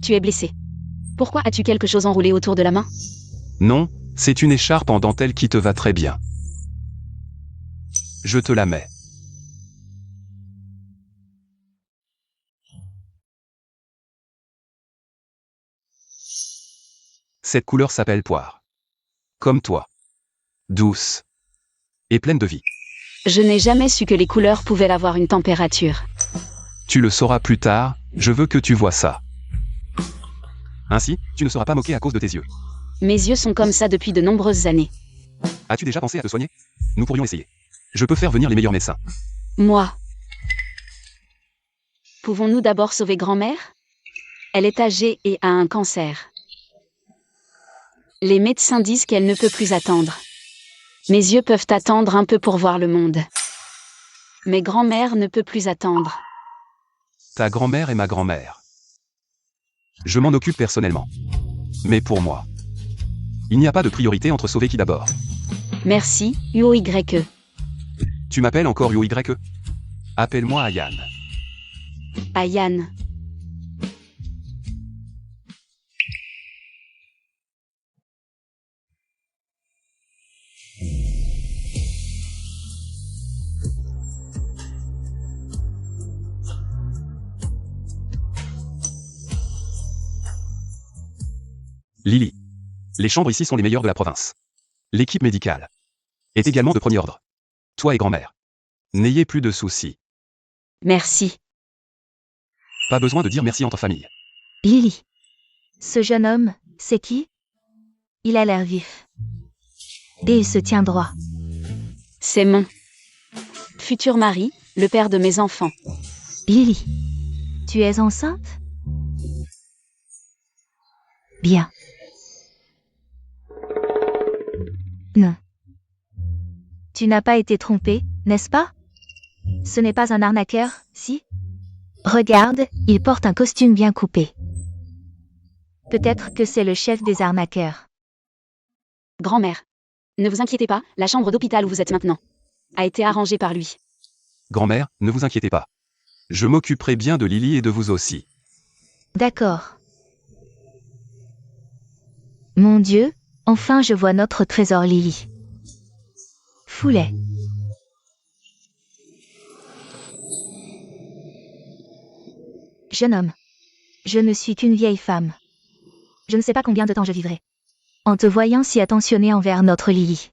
Tu es blessé. Pourquoi as-tu quelque chose enroulé autour de la main? Non, c'est une écharpe en dentelle qui te va très bien. Je te la mets. Cette couleur s'appelle poire. Comme toi. Douce. Et pleine de vie. Je n'ai jamais su que les couleurs pouvaient avoir une température. Tu le sauras plus tard, je veux que tu vois ça. Ainsi, tu ne seras pas moqué à cause de tes yeux. Mes yeux sont comme ça depuis de nombreuses années. As-tu déjà pensé à te soigner? Nous pourrions essayer. Je peux faire venir les meilleurs médecins. Moi. Pouvons-nous d'abord sauver grand-mère? Elle est âgée et a un cancer. Les médecins disent qu'elle ne peut plus attendre. Mes yeux peuvent attendre un peu pour voir le monde. Mais grand-mère ne peut plus attendre. Ta grand-mère est ma grand-mère. Je m'en occupe personnellement. Mais pour moi, il n'y a pas de priorité entre sauver qui d'abord. Merci, UOYE. Tu m'appelles encore UOYE? Appelle-moi Ayane. Ayane. Lily. Les chambres ici sont les meilleures de la province. L'équipe médicale est également de premier ordre. Toi et grand-mère, n'ayez plus de soucis. Merci. Pas besoin de dire merci entre famille. Lily. Ce jeune homme, c'est qui? Il a l'air vif. Et il se tient droit. C'est mon futur mari, le père de mes enfants. Lily. Tu es enceinte? Bien. Non. Tu n'as pas été trompée, n'est-ce pas? Ce n'est pas un arnaqueur, si? Regarde, il porte un costume bien coupé. Peut-être que c'est le chef des arnaqueurs. Grand-mère. Ne vous inquiétez pas, la chambre d'hôpital où vous êtes maintenant a été arrangée par lui. Grand-mère, ne vous inquiétez pas. Je m'occuperai bien de Lily et de vous aussi. D'accord. Mon Dieu, enfin je vois notre trésor Lily. Foulet. Jeune homme. Je ne suis qu'une vieille femme. Je ne sais pas combien de temps je vivrai. En te voyant si attentionné envers notre Lily.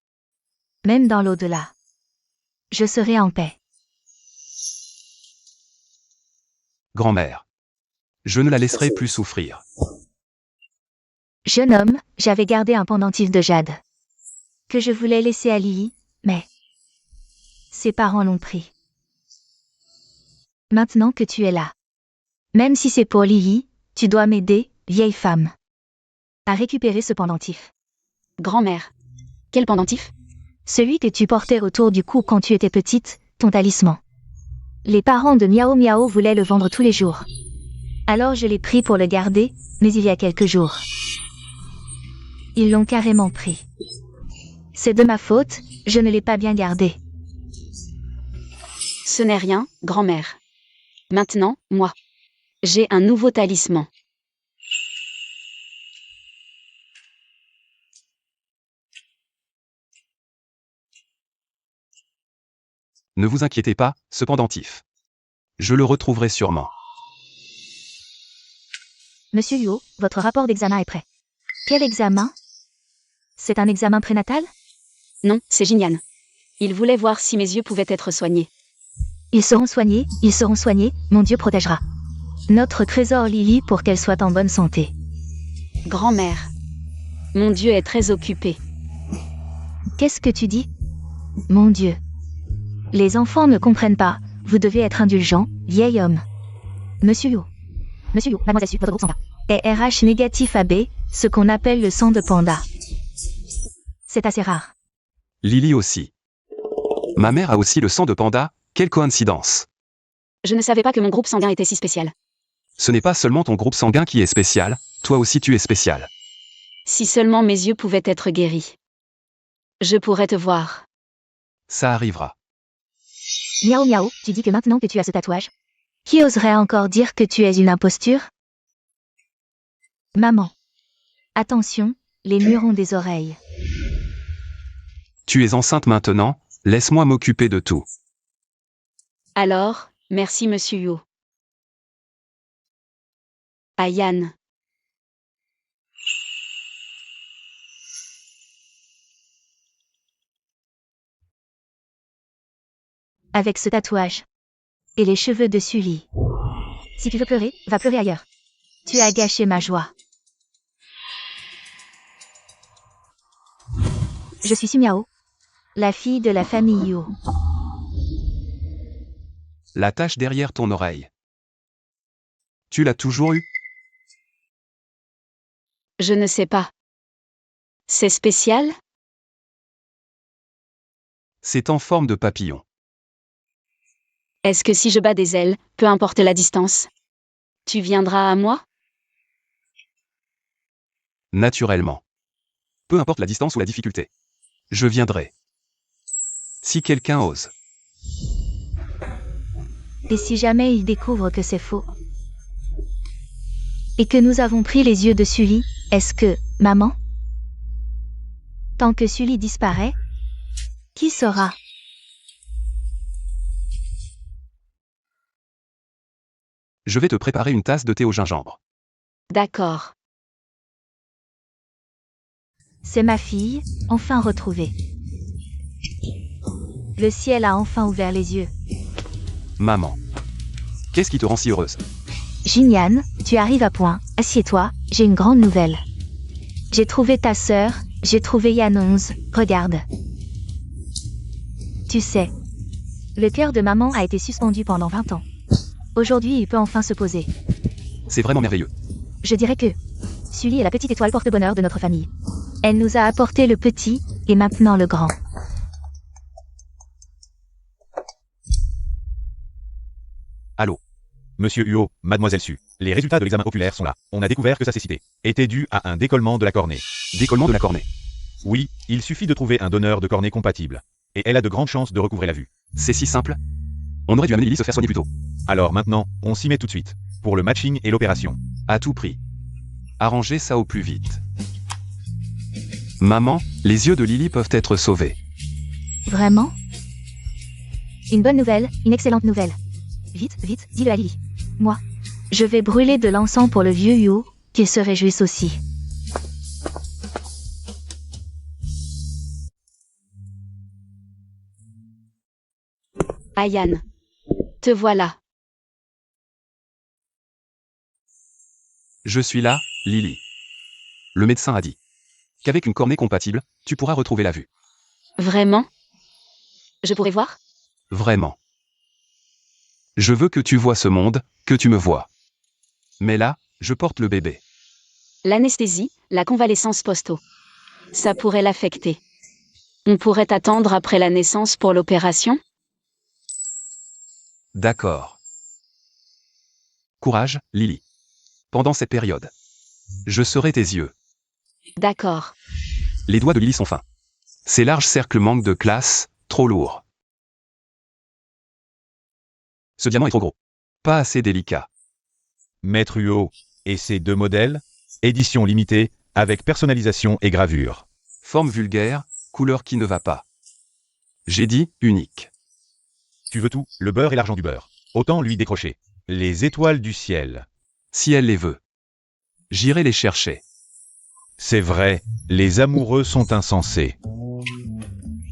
Même dans l'au-delà. Je serai en paix. Grand-mère. Je ne la laisserai plus souffrir. Jeune homme, j'avais gardé un pendentif de jade. Que je voulais laisser à Lily, mais ses parents l'ont pris. Maintenant que tu es là. Même si c'est pour Lily, tu dois m'aider, vieille femme, à récupérer ce pendentif. Grand-mère. Quel pendentif? Celui que tu portais autour du cou quand tu étais petite, ton talisman. Les parents de Miao Miao voulaient le vendre tous les jours. Alors je l'ai pris pour le garder, mais il y a quelques jours. Ils l'ont carrément pris. C'est de ma faute, je ne l'ai pas bien gardé. Ce n'est rien, grand-mère. Maintenant, moi. J'ai un nouveau talisman. Ne vous inquiétez pas, ce pendentif. Je le retrouverai sûrement. Monsieur Yuo, votre rapport d'examen est prêt. Quel examen? C'est un examen prénatal? Non, c'est Jinyan. Il voulait voir si mes yeux pouvaient être soignés. Ils seront soignés, mon Dieu protégera. Notre trésor Lily pour qu'elle soit en bonne santé. Grand-mère. Mon Dieu est très occupé. Qu'est-ce que tu dis? Mon Dieu. Les enfants ne comprennent pas, vous devez être indulgent, vieil homme. Monsieur Yu, mademoiselle Su, votre groupe sanguin est RH négatif AB, ce qu'on appelle le sang de panda. C'est assez rare. Lily aussi. Ma mère a aussi le sang de panda, quelle coïncidence. Je ne savais pas que mon groupe sanguin était si spécial. Ce n'est pas seulement ton groupe sanguin qui est spécial, toi aussi tu es spécial. Si seulement mes yeux pouvaient être guéris. Je pourrais te voir. Ça arrivera. Miao Miao, tu dis que maintenant que tu as ce tatouage, qui oserait encore dire que tu es une imposture? Maman. Attention, les murs ont des oreilles. Tu es enceinte maintenant, laisse-moi m'occuper de tout. Alors, merci Monsieur Yu. Ayane. Avec ce tatouage. Et les cheveux de Sully. Si tu veux pleurer, va pleurer ailleurs. Tu as gâché ma joie. Je suis Su Miao, la fille de la famille Yu. La tache derrière ton oreille. Tu l'as toujours eu? Je ne sais pas. C'est spécial? C'est en forme de papillon. Est-ce que si je bats des ailes, peu importe la distance, tu viendras à moi? Naturellement. Peu importe la distance ou la difficulté. Je viendrai. Si quelqu'un ose. Et si jamais il découvre que c'est faux? Et que nous avons pris les yeux de Sully, est-ce que, maman? Tant que Sully disparaît, qui saura? Je vais te préparer une tasse de thé au gingembre. D'accord. C'est ma fille, enfin retrouvée. Le ciel a enfin ouvert les yeux. Maman. Qu'est-ce qui te rend si heureuse? Jinian, tu arrives à point. Assieds-toi, j'ai une grande nouvelle. J'ai trouvé ta sœur, j'ai trouvé Yanonz, regarde. Tu sais, le cœur de maman a été suspendu pendant 20 ans. Aujourd'hui, il peut enfin se poser. C'est vraiment merveilleux. Je dirais que Sully est la petite étoile porte-bonheur de notre famille. Elle nous a apporté le petit, et maintenant le grand. Allô? Monsieur Huo, Mademoiselle Su, les résultats de l'examen oculaire sont là. On a découvert que sa cécité était due à un décollement de la cornée. Décollement de la cornée. Oui, il suffit de trouver un donneur de cornée compatible. Et elle a de grandes chances de recouvrer la vue. C'est si simple. On aurait dû amener Lily se faire soigner plus tôt. Alors maintenant, on s'y met tout de suite. Pour le matching et l'opération. À tout prix. Arrangez ça au plus vite. Maman, les yeux de Lily peuvent être sauvés. Vraiment? Une bonne nouvelle, une excellente nouvelle. Vite, vite, dis-le à Lily. Moi, je vais brûler de l'encens pour le vieux Yu, qu'il se réjouisse aussi. Ayan. Te voilà. Je suis là, Lily. Le médecin a dit qu'avec une cornée compatible, tu pourras retrouver la vue. Vraiment? Je pourrais voir? Vraiment. Je veux que tu vois ce monde, que tu me vois. Mais là, je porte le bébé. L'anesthésie, la convalescence post-op. Ça pourrait l'affecter. On pourrait attendre après la naissance pour l'opération? D'accord. Courage, Lily. Pendant cette période, je serai tes yeux. D'accord. Les doigts de Lily sont fins. Ces larges cercles manquent de classe, trop lourds. Ce diamant est trop gros. Pas assez délicat. Maître Huo, et ces deux modèles? Édition limitée, avec personnalisation et gravure. Forme vulgaire, couleur qui ne va pas. J'ai dit, unique. Tu veux tout, le beurre et l'argent du beurre. Autant lui décrocher. Les étoiles du ciel. Si elle les veut. J'irai les chercher. C'est vrai, les amoureux sont insensés.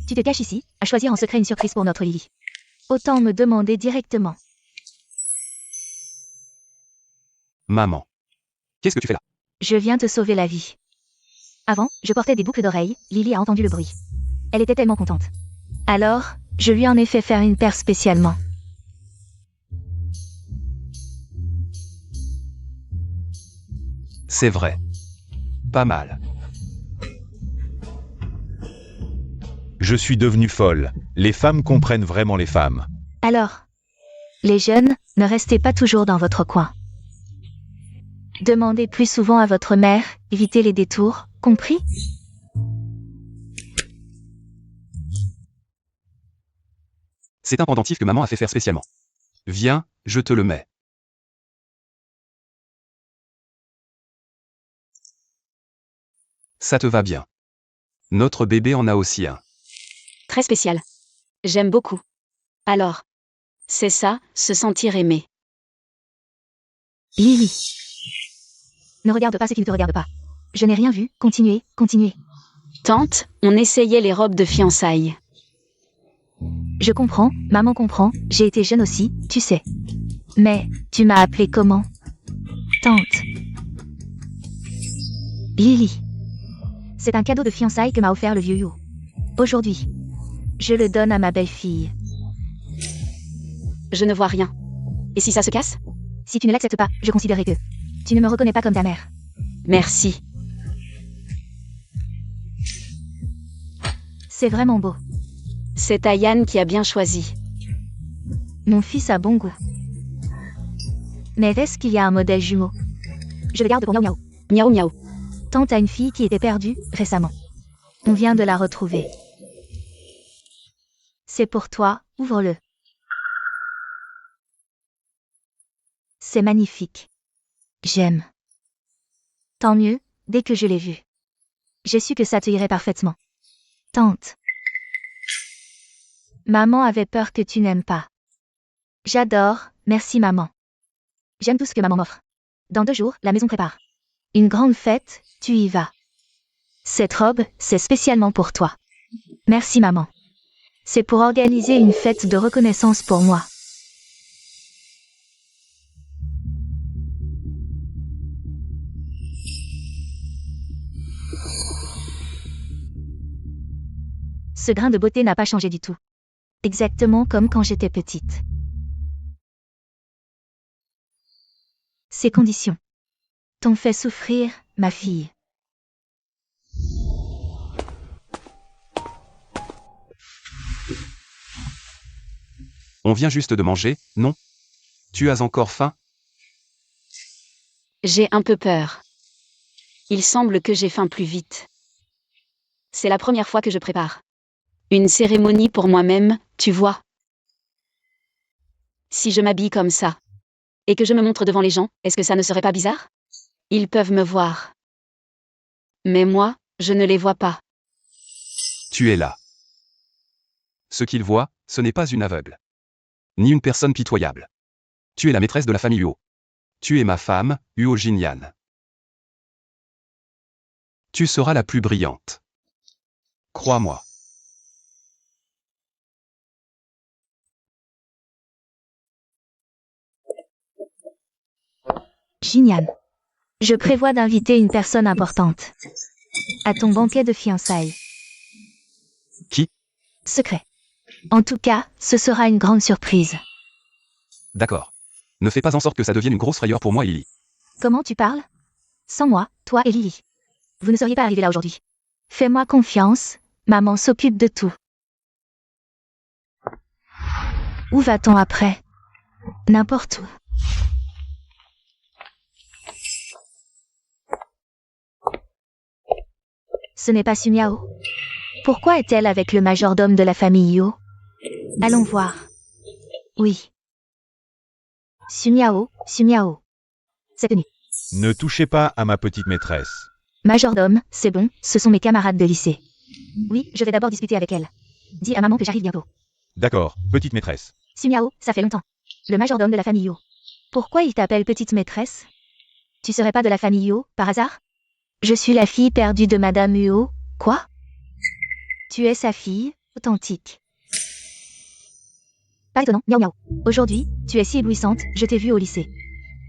Tu te caches ici, à choisir en secret une surprise pour notre Lily. Autant me demander directement. Maman. Qu'est-ce que tu fais là? Je viens te sauver la vie. Avant, je portais des boucles d'oreilles, Lily a entendu le bruit. Elle était tellement contente. Alors, je lui en ai fait faire une paire spécialement. C'est vrai. Pas mal. Je suis devenue folle. Les femmes comprennent vraiment les femmes. Alors, les jeunes, ne restez pas toujours dans votre coin. Demandez plus souvent à votre mère, évitez les détours, compris? C'est un pendentif que maman a fait faire spécialement. Viens, je te le mets. Ça te va bien. Notre bébé en a aussi un. Très spécial. J'aime beaucoup. Alors. C'est ça, se sentir aimé. Lily. Ne regarde pas ce qui ne te regarde pas. Je n'ai rien vu, continuez, continuez. Tante, on essayait les robes de fiançailles. Je comprends, maman comprend, j'ai été jeune aussi, tu sais. Mais, tu m'as appelé comment? Tante. Lily. C'est un cadeau de fiançailles que m'a offert le vieux Yu. Aujourd'hui. Je le donne à ma belle-fille. Je ne vois rien. Et si ça se casse? Si tu ne l'acceptes pas, je considérerai que tu ne me reconnais pas comme ta mère. Merci. C'est vraiment beau. C'est Ayane qui a bien choisi. Mon fils a bon goût. Mais est-ce qu'il y a un modèle jumeau? Je le garde pour Miaou Miaou. Miaou miaou. Tante a une fille qui était perdue, récemment. On vient de la retrouver. C'est pour toi, ouvre-le. C'est magnifique. J'aime. Tant mieux, dès que je l'ai vu. J'ai su que ça te irait parfaitement. Tante. Maman avait peur que tu n'aimes pas. J'adore, merci maman. J'aime tout ce que maman m'offre. Dans 2 jours, la maison prépare une grande fête, tu y vas. Cette robe, c'est spécialement pour toi. Merci maman. C'est pour organiser une fête de reconnaissance pour moi. Ce grain de beauté n'a pas changé du tout. Exactement comme quand j'étais petite. Ces conditions t'ont fait souffrir, ma fille. On vient juste de manger, non? Tu as encore faim? J'ai un peu peur. Il semble que j'ai faim plus vite. C'est la première fois que je prépare une cérémonie pour moi-même, tu vois. Si je m'habille comme ça, et que je me montre devant les gens, est-ce que ça ne serait pas bizarre? Ils peuvent me voir. Mais moi, je ne les vois pas. Tu es là. Ce qu'il voit, ce n'est pas une aveugle. Ni une personne pitoyable. Tu es la maîtresse de la famille Huo. Tu es ma femme, Huo Jinyan. Tu seras la plus brillante. Crois-moi. Jinyan. Je prévois d'inviter une personne importante à ton banquet de fiançailles. Qui? Secret. En tout cas, ce sera une grande surprise. D'accord. Ne fais pas en sorte que ça devienne une grosse frayeur pour moi et Lily. Comment tu parles? Sans moi, toi et Lily. Vous ne seriez pas arrivés là aujourd'hui. Fais-moi confiance, maman s'occupe de tout. Où va-t-on après? N'importe où. Ce n'est pas Sumiao. Pourquoi est-elle avec le majordome de la famille Yo? Allons voir. Oui. Sumiao, Sumiao. C'est tenu. Ne touchez pas à ma petite maîtresse. Majordome, c'est bon, ce sont mes camarades de lycée. Oui, je vais d'abord discuter avec elle. Dis à maman que j'arrive bientôt. D'accord, petite maîtresse. Sumiao, ça fait longtemps. Le majordome de la famille Yo. Pourquoi il t'appelle petite maîtresse? Tu serais pas de la famille Yo, par hasard? Je suis la fille perdue de Madame Huo. Quoi? Tu es sa fille, authentique. Pas étonnant, miaou miaou. Aujourd'hui, tu es si éblouissante, je t'ai vue au lycée.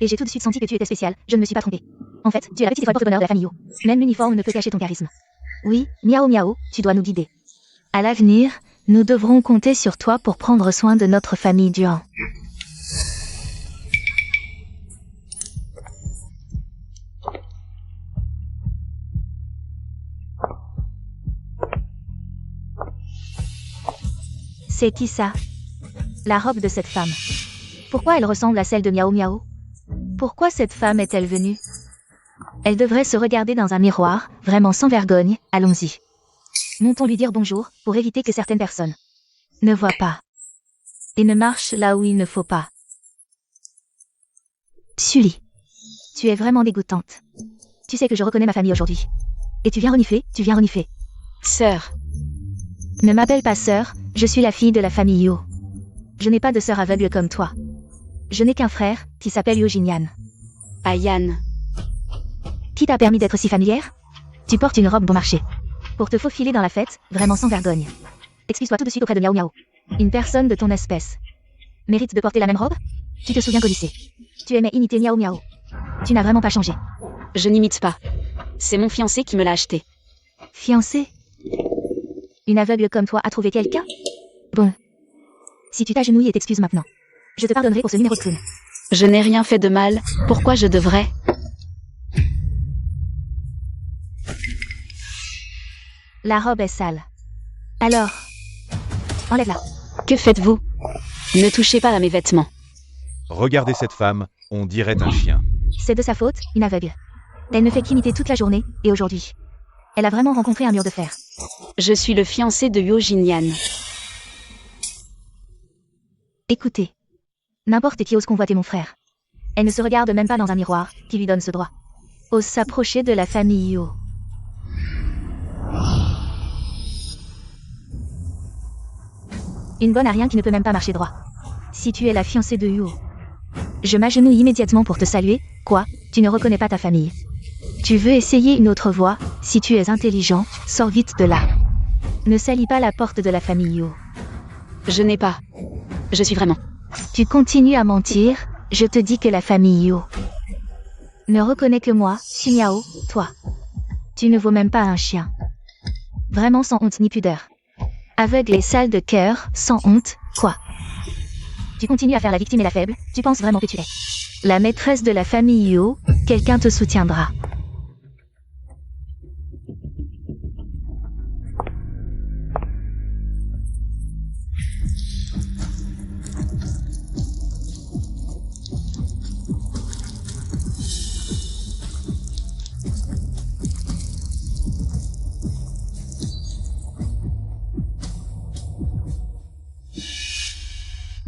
Et j'ai tout de suite senti que tu étais spéciale, je ne me suis pas trompée. En fait, tu es la petite étoile porte-bonheur de la famille Yo. Même l'uniforme ne peut cacher ton charisme. Oui, miaou miaou, tu dois nous guider. À l'avenir, nous devrons compter sur toi pour prendre soin de notre famille Duan. C'est qui ça? La robe de cette femme. Pourquoi elle ressemble à celle de Miao Miao? Pourquoi cette femme est-elle venue? Elle devrait se regarder dans un miroir, vraiment sans vergogne, allons-y. Montons lui dire bonjour, pour éviter que certaines personnes ne voient pas. Et ne marchent là où il ne faut pas. Sully. Tu es vraiment dégoûtante. Tu sais que je reconnais ma famille aujourd'hui. Et tu viens renifler, tu viens renifler. Sœur. Ne m'appelle pas sœur, je suis la fille de la famille Yo. Je n'ai pas de sœur aveugle comme toi. Je n'ai qu'un frère, qui s'appelle Yo Jinyan. Ayane. Qui t'a permis d'être si familière? Tu portes une robe bon marché. Pour te faufiler dans la fête, vraiment sans vergogne. Excuse-toi tout de suite auprès de Miao Miao. Une personne de ton espèce mérite de porter la même robe? Tu te souviens qu'au lycée, tu aimais imiter Miao Miao. Tu n'as vraiment pas changé. Je n'imite pas. C'est mon fiancé qui me l'a acheté. Fiancé? Une aveugle comme toi a trouvé quelqu'un? Bon. Si tu t'agenouilles et t'excuses maintenant, je te pardonnerai pour ce numéro de clown. Je n'ai rien fait de mal, pourquoi je devrais? La robe est sale. Alors, enlève-la. Que faites-vous? Ne touchez pas à mes vêtements. Regardez cette femme, on dirait un chien. C'est de sa faute, une aveugle. Elle ne fait qu'imiter toute la journée, et aujourd'hui. Elle a vraiment rencontré un mur de fer. Je suis le fiancé de Yo Jinyan. Écoutez. N'importe qui ose convoiter mon frère. Elle ne se regarde même pas dans un miroir, qui lui donne ce droit. Ose s'approcher de la famille Yo. Une bonne à rien qui ne peut même pas marcher droit. Si tu es la fiancée de Yo. Je m'agenouille immédiatement pour te saluer. Quoi? Tu ne reconnais pas ta famille. Tu veux essayer une autre voie? Si tu es intelligent, sors vite de là. Ne salis pas la porte de la famille Yo. Je n'ai pas. Je suis vraiment. Tu continues à mentir, je te dis que la famille Yo ne reconnaît que moi, Xinyao, toi. Tu ne vaux même pas un chien. Vraiment sans honte ni pudeur. Aveugle et sale de cœur, sans honte, quoi. Tu continues à faire la victime et la faible, tu penses vraiment que tu es la maîtresse de la famille Yo, quelqu'un te soutiendra.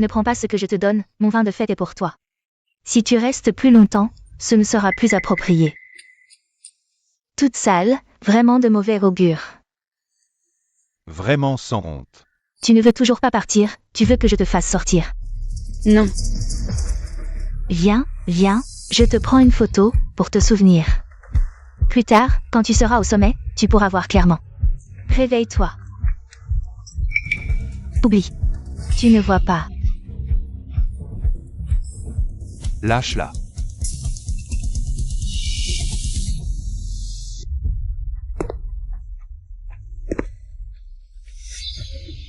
Ne prends pas ce que je te donne, mon vin de fête est pour toi. Si tu restes plus longtemps, ce ne sera plus approprié. Toute sale, vraiment de mauvais augure. Vraiment sans honte. Tu ne veux toujours pas partir, tu veux que je te fasse sortir. Non. Viens, viens, je te prends une photo, pour te souvenir. Plus tard, quand tu seras au sommet, tu pourras voir clairement. Réveille-toi. Oublie. Tu ne vois pas. Lâche-la.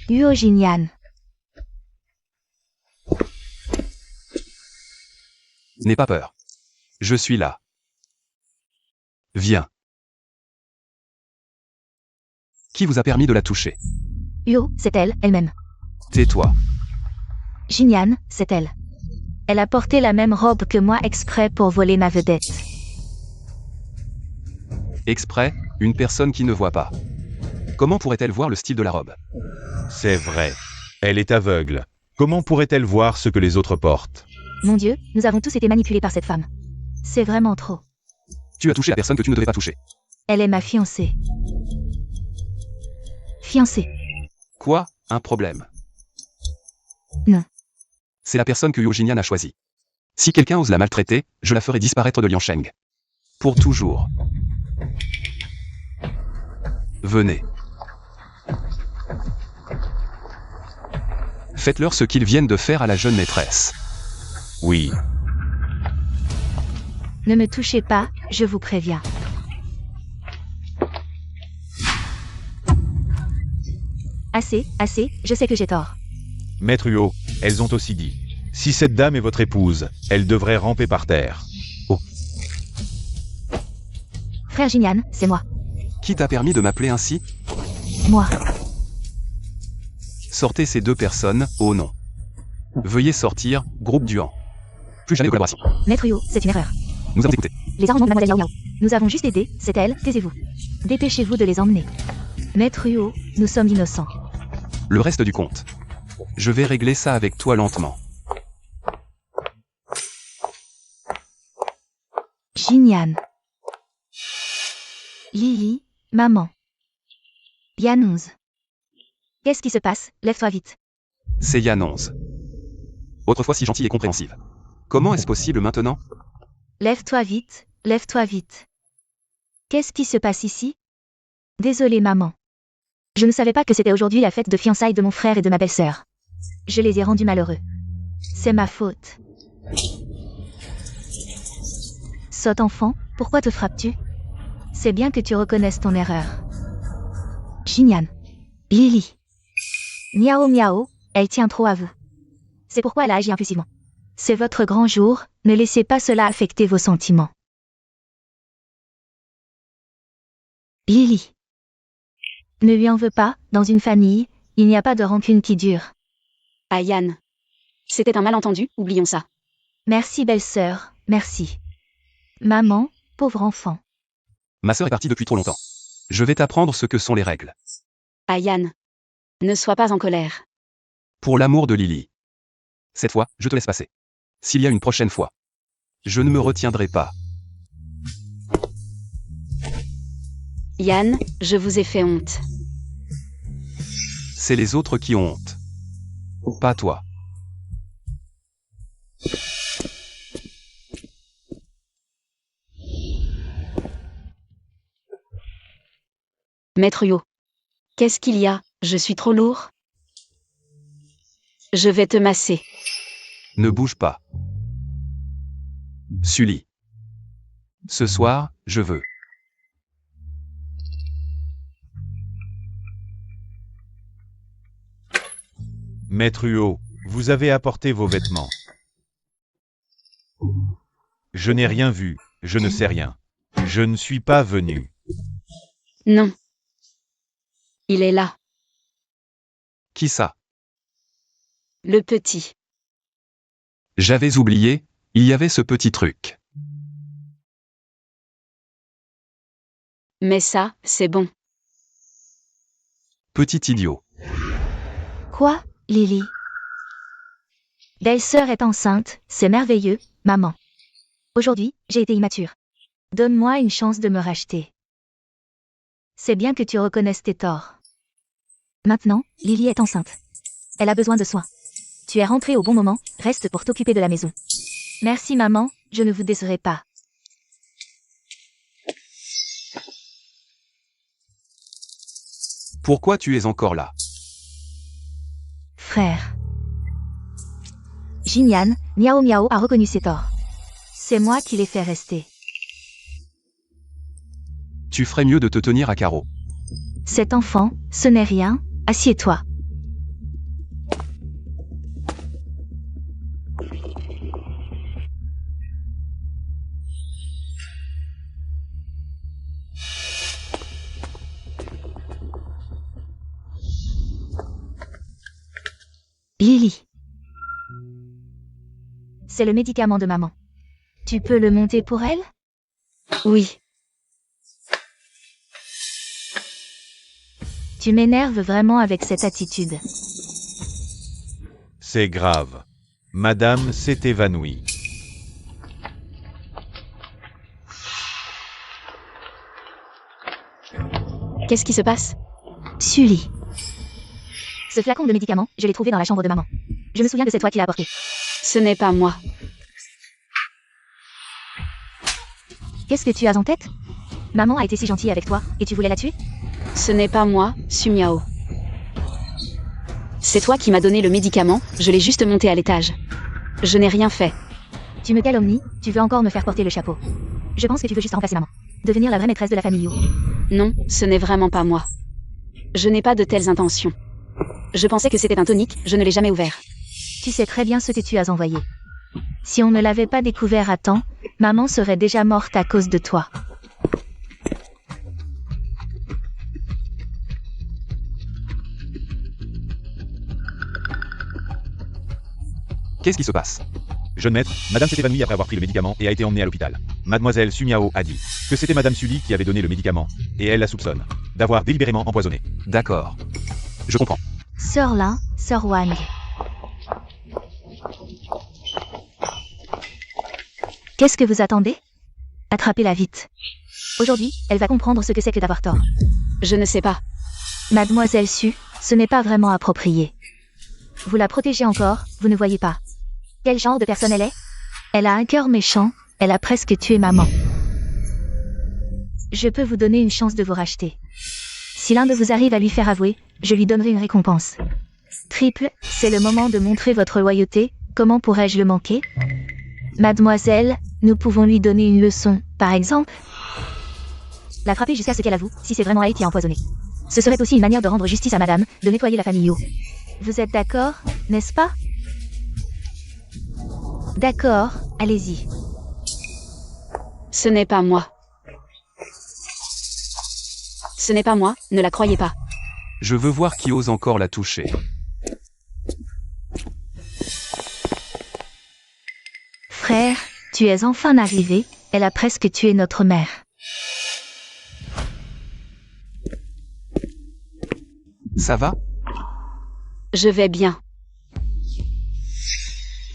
Yo Jinyan. N'aie pas peur. Je suis là. Viens. Qui vous a permis de la toucher? Yo, c'est elle, elle-même. Tais-toi. Jinyan, c'est elle. Elle a porté la même robe que moi exprès pour voler ma vedette. Exprès, une personne qui ne voit pas. Comment pourrait-elle voir le style de la robe? C'est vrai. Elle est aveugle. Comment pourrait-elle voir ce que les autres portent? Mon Dieu, nous avons tous été manipulés par cette femme. C'est vraiment trop. Tu as touché la personne que tu ne devais pas toucher. Elle est ma fiancée. Fiancée. Quoi? Un problème? Non. C'est la personne que Yo Jinyan a choisie. Si quelqu'un ose la maltraiter, je la ferai disparaître de Liansheng. Pour toujours. Venez. Faites-leur ce qu'ils viennent de faire à la jeune maîtresse. Oui. Ne me touchez pas, je vous préviens. Assez, assez, je sais que j'ai tort. Maître Huo, elles ont aussi dit. Si cette dame est votre épouse, elle devrait ramper par terre. Frère Jinyan, c'est moi. Qui t'a permis de m'appeler ainsi? Moi. Sortez ces deux personnes, oh non. Veuillez sortir, groupe Duan. Plus jamais de collaboration. Maître Yo, c'est une erreur. Nous avons écouté. Les arrangements de Mademoiselle Yao Yao. Nous avons juste aidé, c'est elle, taisez-vous. Dépêchez-vous de les emmener. Maître Yo, nous sommes innocents. Le reste du compte. Je vais régler ça avec toi lentement. Jinyan. Lily, maman. Yanonze. Qu'est-ce qui se passe? Lève-toi vite. C'est Yanonze. Autrefois si gentille et compréhensive. Comment est-ce possible maintenant? Lève-toi vite, lève-toi vite. Qu'est-ce qui se passe ici? Désolée maman. Je ne savais pas que c'était aujourd'hui la fête de fiançailles de mon frère et de ma belle-sœur. Je les ai rendus malheureux. C'est ma faute. Sotte enfant, pourquoi te frappes-tu? C'est bien que tu reconnaisses ton erreur. Jinyan. Lily. Miao Miao, elle tient trop à vous. C'est pourquoi elle a agi impulsivement. C'est votre grand jour, ne laissez pas cela affecter vos sentiments. Lily. Ne lui en veux pas, dans une famille, il n'y a pas de rancune qui dure. Ah Yann. C'était un malentendu, oublions ça. Merci belle-sœur, merci. Maman, pauvre enfant. Ma sœur est partie depuis trop longtemps. Je vais t'apprendre ce que sont les règles. Ah Yann. Ne sois pas en colère. Pour l'amour de Lily. Cette fois, je te laisse passer. S'il y a une prochaine fois, je ne me retiendrai pas. Yann, je vous ai fait honte. C'est les autres qui ont honte. Pas toi. Maître Yo. Qu'est-ce qu'il y a? Je suis trop lourd? Je vais te masser. Ne bouge pas. Sully. Ce soir, je veux. Maître Huot, vous avez apporté vos vêtements. Je n'ai rien vu, je ne sais rien. Je ne suis pas venu. Non. Il est là, Qui ça? le petit. J'avais oublié, il y avait ce petit truc. Mais ça, c'est bon. Petit idiot. Quoi, Lily? Belle-sœur est enceinte, c'est merveilleux, maman. Aujourd'hui, j'ai été immature. Donne-moi une chance de me racheter. C'est bien que tu reconnaisses tes torts. Maintenant, Lily est enceinte. Elle a besoin de soins. Tu es rentrée au bon moment, reste pour t'occuper de la maison. Merci maman, je ne vous décerai pas. Pourquoi tu es encore là? Frère. Jinyan, Miao Miao a reconnu ses torts. C'est moi qui l'ai fait rester. Tu ferais mieux de te tenir à carreau. Cet enfant, ce n'est rien, assieds-toi. Lily. C'est le médicament de maman. Tu peux le monter pour elle? Oui. Tu m'énerves vraiment avec cette attitude. C'est grave. Madame s'est évanouie. Qu'est-ce qui se passe? Sully. Ce flacon de médicaments, je l'ai trouvé dans la chambre de maman. Je me souviens que c'est toi qui l'as apporté. Ce n'est pas moi. Qu'est-ce que tu as en tête? Maman a été si gentille avec toi, et tu voulais la tuer? Ce n'est pas moi, Sumiao. C'est toi qui m'as donné le médicament, je l'ai juste monté à l'étage. Je n'ai rien fait. Tu me calomnies, tu veux encore me faire porter le chapeau. Je pense que tu veux juste remplacer maman. Devenir la vraie maîtresse de la famille Yu. Non, ce n'est vraiment pas moi. Je n'ai pas de telles intentions. Je pensais que c'était un tonique, je ne l'ai jamais ouvert. Tu sais très bien ce que tu as envoyé. Si on ne l'avait pas découvert à temps, maman serait déjà morte à cause de toi. Qu'est-ce qui se passe? Jeune maître, madame s'est évanouie après avoir pris le médicament et a été emmenée à l'hôpital. Mademoiselle Sumiao a dit que c'était madame Sully qui avait donné le médicament, et elle la soupçonne d'avoir délibérément empoisonné. D'accord. Je comprends. Sœur Lin, Sœur Wang. Qu'est-ce que vous attendez? Attrapez-la vite. Aujourd'hui, elle va comprendre ce que c'est que d'avoir tort. Je ne sais pas. Mademoiselle Su, ce n'est pas vraiment approprié. Vous la protégez encore, vous ne voyez pas. Quel genre de personne elle est? Elle a un cœur méchant, elle a presque tué maman. Je peux vous donner une chance de vous racheter. Si l'un de vous arrive à lui faire avouer, je lui donnerai une récompense. Triple, c'est le moment de montrer votre loyauté, comment pourrais-je le manquer? Mademoiselle, nous pouvons lui donner une leçon, par exemple. La frapper jusqu'à ce qu'elle avoue, si c'est vraiment elle qui a empoisonné. Ce serait aussi une manière de rendre justice à madame, de nettoyer la famille Yo. Vous êtes d'accord, n'est-ce pas? D'accord, allez-y. Ce n'est pas moi. Ce n'est pas moi, ne la croyez pas. Je veux voir qui ose encore la toucher. Frère, tu es enfin arrivé, elle a presque tué notre mère. Ça va? Je vais bien.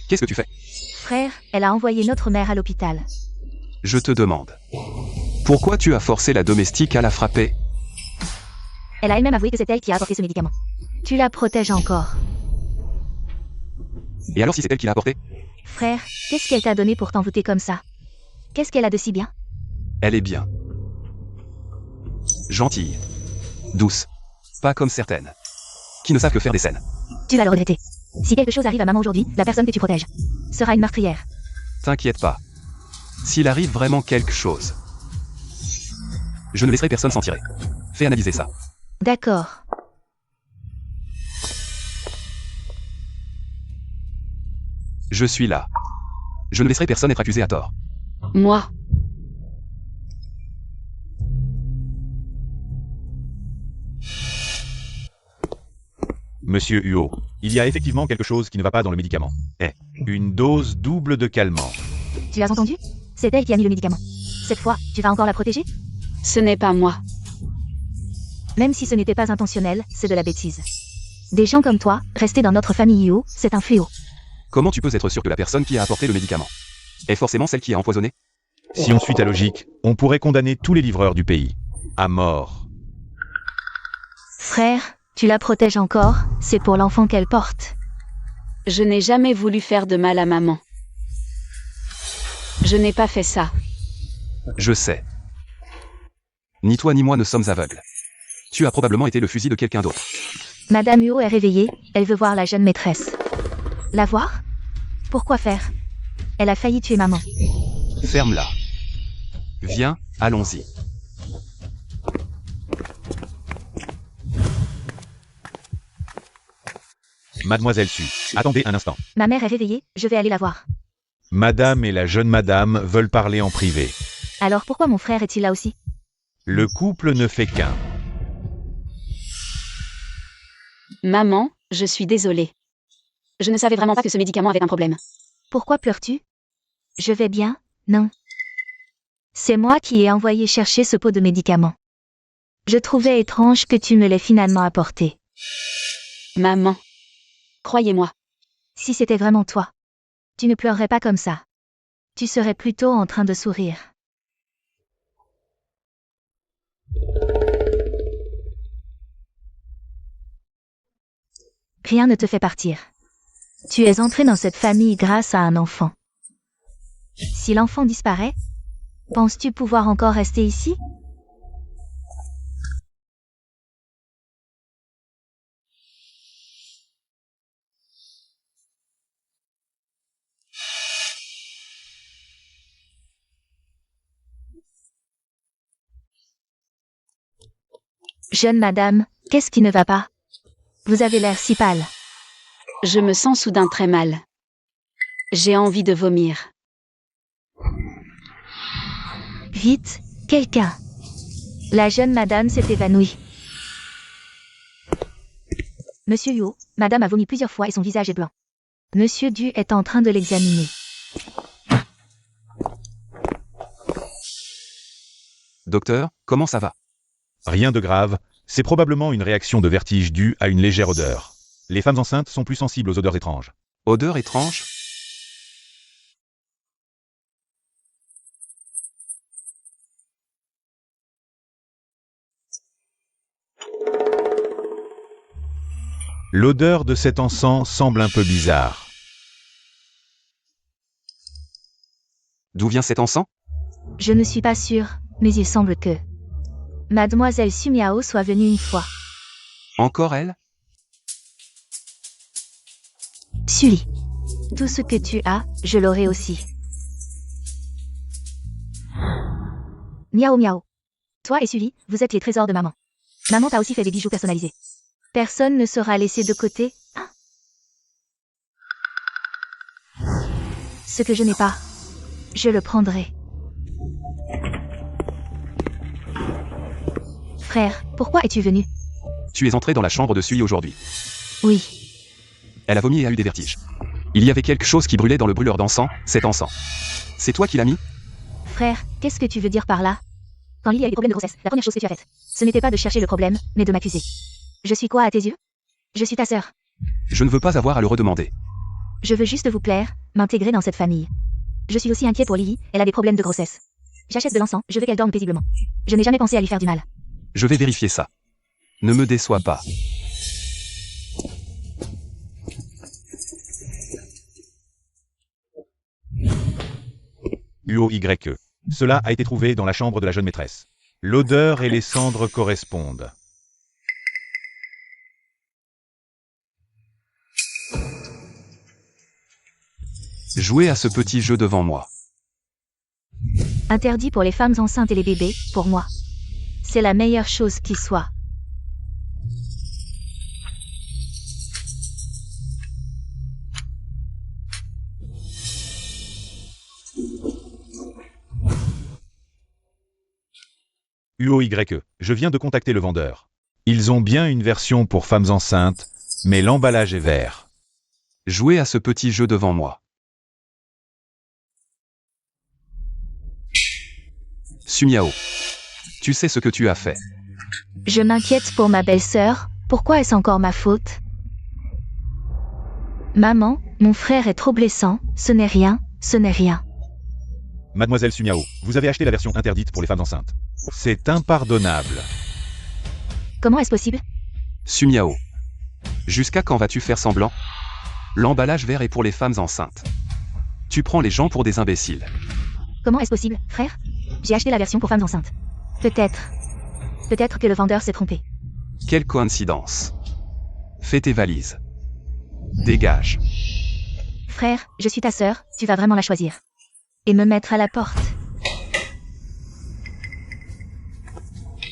Qu'est-ce que tu fais? Frère, elle a envoyé notre mère à l'hôpital. Je te demande. Pourquoi tu as forcé la domestique à la frapper? Elle a elle-même avoué que c'est elle qui a apporté ce médicament. Tu la protèges encore. Et alors si c'est elle qui l'a apporté? Frère, qu'est-ce qu'elle t'a donné pour t'envoûter comme ça? Qu'est-ce qu'elle a de si bien? Elle est bien. Gentille. Douce. Pas comme certaines. Qui ne savent que faire des scènes. Tu vas le regretter. Si quelque chose arrive à maman aujourd'hui, la personne que tu protèges sera une meurtrière. T'inquiète pas. S'il arrive vraiment quelque chose, je ne laisserai personne s'en tirer. Fais analyser ça. D'accord. Je suis là. Je ne laisserai personne être accusé à tort. Moi. Monsieur Huot, il y a effectivement quelque chose qui ne va pas dans le médicament. Une dose double de calmant. Tu as entendu? C'est elle qui a mis le médicament. Cette fois, tu vas encore la protéger? Ce n'est pas moi. Même si ce n'était pas intentionnel, c'est de la bêtise. Des gens comme toi, rester dans notre famille Huot, c'est un fléau. Comment tu peux être sûr que la personne qui a apporté le médicament est forcément celle qui a empoisonné? Si on suit ta logique, on pourrait condamner tous les livreurs du pays. À mort. Frère, tu la protèges encore, c'est pour l'enfant qu'elle porte. Je n'ai jamais voulu faire de mal à maman. Je n'ai pas fait ça. Je sais. Ni toi ni moi ne sommes aveugles. Tu as probablement été le fusil de quelqu'un d'autre. Madame Huot est réveillée, elle veut voir la jeune maîtresse. La voir? Pourquoi faire? Elle a failli tuer maman. Ferme-la. Viens, allons-y. Mademoiselle Su, attendez un instant. Ma mère est réveillée, je vais aller la voir. Madame et la jeune madame veulent parler en privé. Alors pourquoi mon frère est-il là aussi? Le couple ne fait qu'un. Maman, je suis désolée. Je ne savais vraiment pas que ce médicament avait un problème. Pourquoi pleures-tu? Je vais bien, non. C'est moi qui ai envoyé chercher ce pot de médicaments. Je trouvais étrange que tu me l'aies finalement apporté. Maman. Croyez-moi. Si c'était vraiment toi, tu ne pleurerais pas comme ça. Tu serais plutôt en train de sourire. Rien ne te fait partir. Tu es entré dans cette famille grâce à un enfant. Si l'enfant disparaît, penses-tu pouvoir encore rester ici? Jeune madame, qu'est-ce qui ne va pas? Vous avez l'air si pâle. Je me sens soudain très mal. J'ai envie de vomir. Vite, quelqu'un. La jeune madame s'est évanouie. Monsieur Huot, madame a vomi plusieurs fois et son visage est blanc. Monsieur Du est en train de l'examiner. Docteur, comment ça va? Rien de grave, c'est probablement une réaction de vertige due à une légère odeur. Les femmes enceintes sont plus sensibles aux odeurs étranges. Odeur étrange? L'odeur de cet encens semble un peu bizarre. D'où vient cet encens? Je ne suis pas sûre, mais il semble que Mademoiselle Su Miao soit venue une fois. Encore elle? Sully. Tout ce que tu as, je l'aurai aussi. Miao miao. Toi et Sully, vous êtes les trésors de maman. Maman t'a aussi fait des bijoux personnalisés. Personne ne sera laissé de côté. Hein? Ce que je n'ai pas, je le prendrai. Frère, pourquoi es-tu venu? Tu es entré dans la chambre de Sui aujourd'hui. Oui. Elle a vomi et a eu des vertiges. Il y avait quelque chose qui brûlait dans le brûleur d'encens, cet encens. C'est toi qui l'as mis? Frère, qu'est-ce que tu veux dire par là? Quand Lily a eu des problèmes de grossesse, la première chose que tu as faite, ce n'était pas de chercher le problème, mais de m'accuser. Je suis quoi à tes yeux? Je suis ta sœur. Je ne veux pas avoir à le redemander. Je veux juste vous plaire, m'intégrer dans cette famille. Je suis aussi inquiet pour Lily, elle a des problèmes de grossesse. J'achète de l'encens, je veux qu'elle dorme paisiblement. Je n'ai jamais pensé à lui faire du mal. Je vais vérifier ça. Ne me déçois pas. UOYE. Cela a été trouvé dans la chambre de la jeune maîtresse. L'odeur et les cendres correspondent. Jouez à ce petit jeu devant moi. Interdit pour les femmes enceintes et les bébés, pour moi. C'est la meilleure chose qui soit. UOYE. Je viens de contacter le vendeur. Ils ont bien une version pour femmes enceintes, mais l'emballage est vert. Jouez à ce petit jeu devant moi. Sumiao. Tu sais ce que tu as fait. Je m'inquiète pour ma belle-sœur, pourquoi est-ce encore ma faute? Maman, mon frère est trop blessant, ce n'est rien, ce n'est rien. Mademoiselle Sumiao, vous avez acheté la version interdite pour les femmes enceintes. C'est impardonnable. Comment est-ce possible? Sumiao. Jusqu'à quand vas-tu faire semblant? L'emballage vert est pour les femmes enceintes. Tu prends les gens pour des imbéciles. Comment est-ce possible, frère? J'ai acheté la version pour femmes enceintes. Peut-être que le vendeur s'est trompé. Quelle coïncidence. Fais tes valises. Dégage. Frère, je suis ta sœur, tu vas vraiment la choisir. Et me mettre à la porte.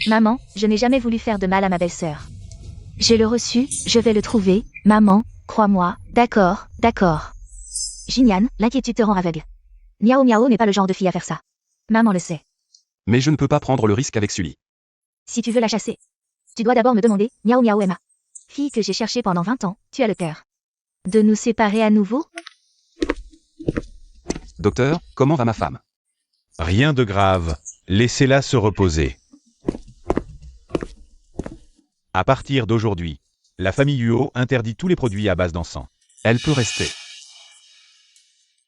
Maman, je n'ai jamais voulu faire de mal à ma belle-sœur. J'ai le reçu, je vais le trouver, maman, crois-moi, d'accord, d'accord. Jinyan, l'inquiétude te rend aveugle. Miao Miao n'est pas le genre de fille à faire ça. Maman le sait. Mais je ne peux pas prendre le risque avec Sully. Si tu veux la chasser, tu dois d'abord me demander, Miao Miao Emma. Fille que j'ai cherchée pendant 20 ans, tu as le cœur. De nous séparer à nouveau? Docteur, comment va ma femme? Rien de grave. Laissez-la se reposer. À partir d'aujourd'hui, la famille Uo interdit tous les produits à base d'encens. Elle peut rester.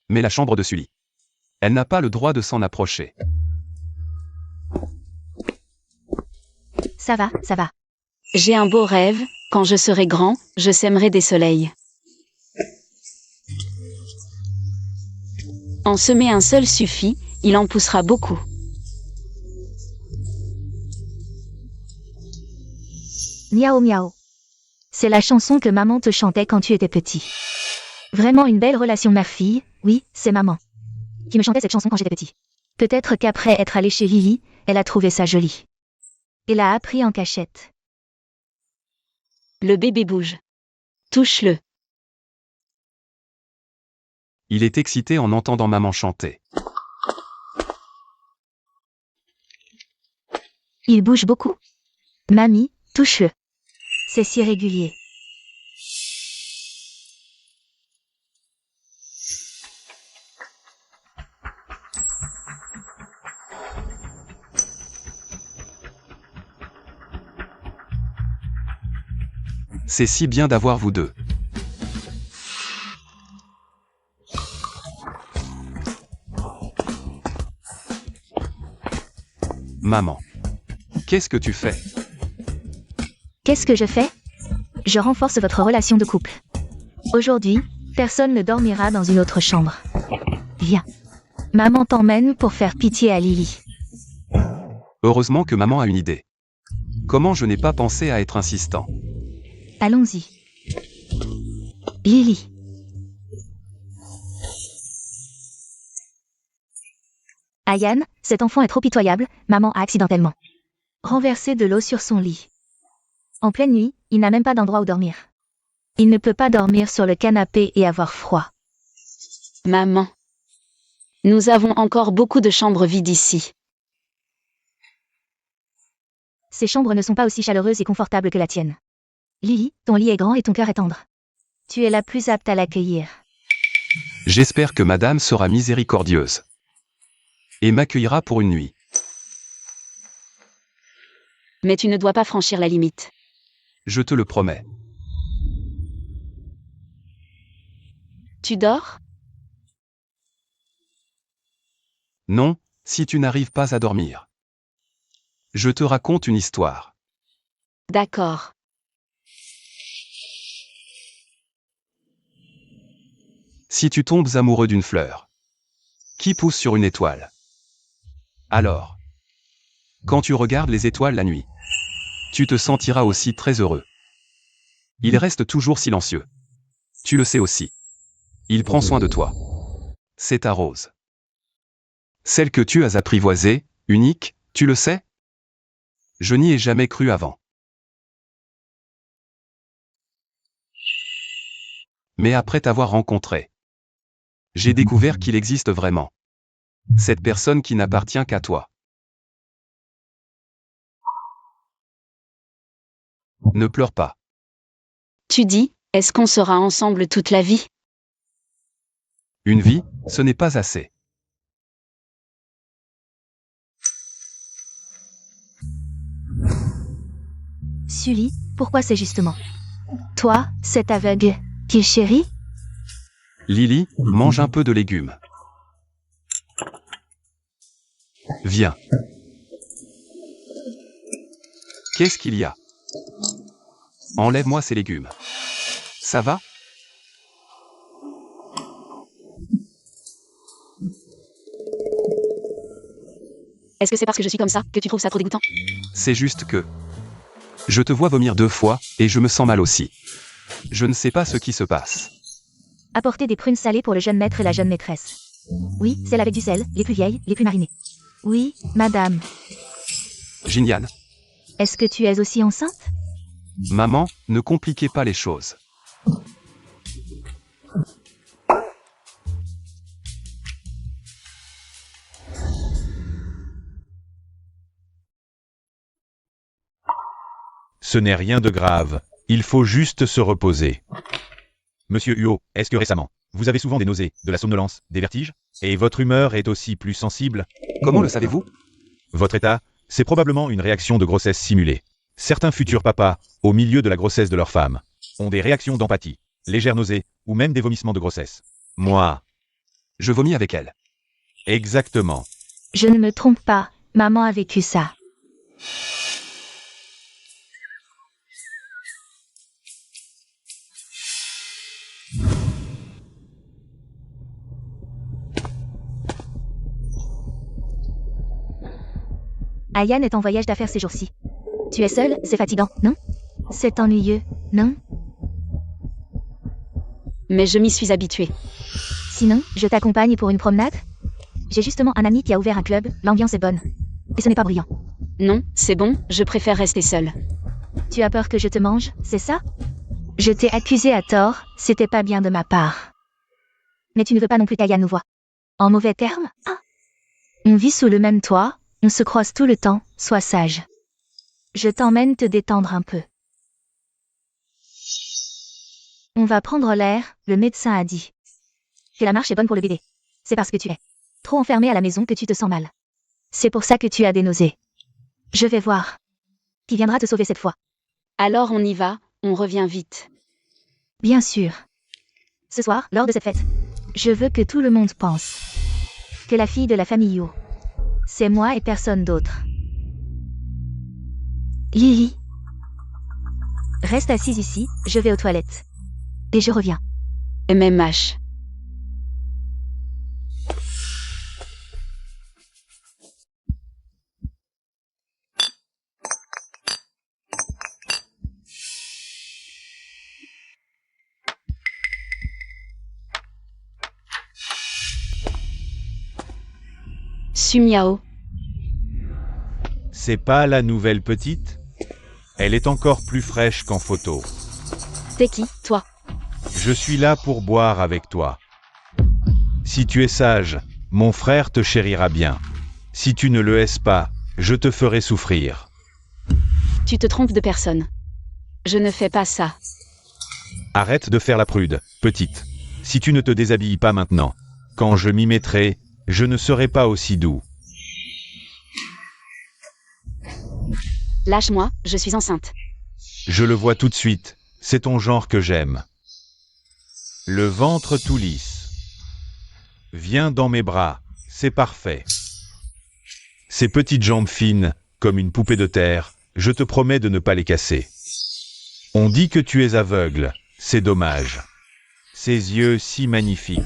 Mais la chambre de Sully. Elle n'a pas le droit de s'en approcher. Ça va, ça va. J'ai un beau rêve, quand je serai grand, je sèmerai des soleils. En semer un seul suffit, il en poussera beaucoup. Miao Miao. C'est la chanson que maman te chantait quand tu étais petit. Vraiment une belle relation mère-fille, oui, c'est maman qui me chantait cette chanson quand j'étais petit. Peut-être qu'après être allée chez Lily, elle a trouvé ça joli. Et l'a appris en cachette. Le bébé bouge. Touche-le. Il est excité en entendant maman chanter. Il bouge beaucoup. Mamie, touche-le. C'est si régulier. C'est si bien d'avoir vous deux. Maman. Qu'est-ce que tu fais? Qu'est-ce que je fais? Je renforce votre relation de couple. Aujourd'hui, personne ne dormira dans une autre chambre. Viens. Maman t'emmène pour faire pitié à Lily. Heureusement que maman a une idée. Comment je n'ai pas pensé à être insistant? Allons-y. Lily. Ayan, cet enfant est trop pitoyable, maman a accidentellement renversé de l'eau sur son lit. En pleine nuit, il n'a même pas d'endroit où dormir. Il ne peut pas dormir sur le canapé et avoir froid. Maman. Nous avons encore beaucoup de chambres vides ici. Ces chambres ne sont pas aussi chaleureuses et confortables que la tienne. Lily, ton lit est grand et ton cœur est tendre. Tu es la plus apte à l'accueillir. J'espère que madame sera miséricordieuse. Et m'accueillera pour une nuit. Mais tu ne dois pas franchir la limite. Je te le promets. Tu dors? Non, si tu n'arrives pas à dormir. Je te raconte une histoire. D'accord. Si tu tombes amoureux d'une fleur qui pousse sur une étoile, alors, quand tu regardes les étoiles la nuit, tu te sentiras aussi très heureux. Il reste toujours silencieux. Tu le sais aussi. Il prend soin de toi. C'est ta rose. Celle que tu as apprivoisée, unique, tu le sais? Je n'y ai jamais cru avant. Mais après t'avoir rencontré, j'ai découvert qu'il existe vraiment. Cette personne qui n'appartient qu'à toi. Ne pleure pas. Tu dis, est-ce qu'on sera ensemble toute la vie? Une vie, ce n'est pas assez. Sully, pourquoi c'est justement toi, cet aveugle, qu'il chérit? Lily, mange un peu de légumes. Viens. Qu'est-ce qu'il y a? Enlève-moi ces légumes. Ça va? Est-ce que c'est parce que je suis comme ça que tu trouves ça trop dégoûtant? C'est juste que... Je te vois vomir 2 fois, et je me sens mal aussi. Je ne sais pas ce qui se passe. Apporter des prunes salées pour le jeune maître et la jeune maîtresse. Oui, celles avec du sel, les plus vieilles, les plus marinées. Oui, madame. Génial. Est-ce que tu es aussi enceinte? Maman, ne compliquez pas les choses. Ce n'est rien de grave, il faut juste se reposer. Monsieur Huot, est-ce que récemment, vous avez souvent des nausées, de la somnolence, des vertiges? Et votre humeur est aussi plus sensible? Comment le savez-vous? Votre état, c'est probablement une réaction de grossesse simulée. Certains futurs papas, au milieu de la grossesse de leur femme, ont des réactions d'empathie, légères nausées, ou même des vomissements de grossesse. Moi, Je vomis avec elle. exactement. Je ne me trompe pas, maman a vécu ça. Ayane est en voyage d'affaires ces jours-ci. Tu es seule, c'est fatigant, non? C'est ennuyeux, non? Mais je m'y suis habituée. Sinon, je t'accompagne pour une promenade? J'ai justement un ami qui a ouvert un club, l'ambiance est bonne. Et ce n'est pas bruyant. Non, c'est bon, je préfère rester seule. Tu as peur que je te mange, c'est ça? Je t'ai accusé à tort, c'était pas bien de ma part. Mais tu ne veux pas non plus qu'Ayane nous voie. En mauvais termes? Ah. On vit sous le même toit, on se croise tout le temps, sois sage. Je t'emmène te détendre un peu. On va prendre l'air, le médecin a dit. Que la marche est bonne pour le bébé. C'est parce que tu es trop enfermé à la maison que tu te sens mal. C'est pour ça que tu as des nausées. Je vais voir. Qui viendra te sauver cette fois? Alors on y va, on revient vite. Bien sûr. Ce soir, lors de cette fête, je veux que tout le monde pense que la fille de la famille Yo, c'est moi et personne d'autre. Lily. Reste assise ici, je vais aux toilettes. Et je reviens. MMH. Sumiao. C'est pas la nouvelle petite? Elle est encore plus fraîche qu'en photo. T'es qui, toi? Je suis là pour boire avec toi. Si tu es sage, mon frère te chérira bien. Si tu ne le es pas, je te ferai souffrir. Tu te trompes de personne. Je ne fais pas ça. Arrête de faire la prude, petite. Si tu ne te déshabilles pas maintenant, quand je m'y mettrai, je ne serai pas aussi doux. Lâche-moi, je suis enceinte. Je le vois tout de suite, c'est ton genre que j'aime. Le ventre tout lisse. Viens dans mes bras, c'est parfait. Ces petites jambes fines, comme une poupée de terre, je te promets de ne pas les casser. On dit que tu es aveugle, c'est dommage. Ces yeux si magnifiques.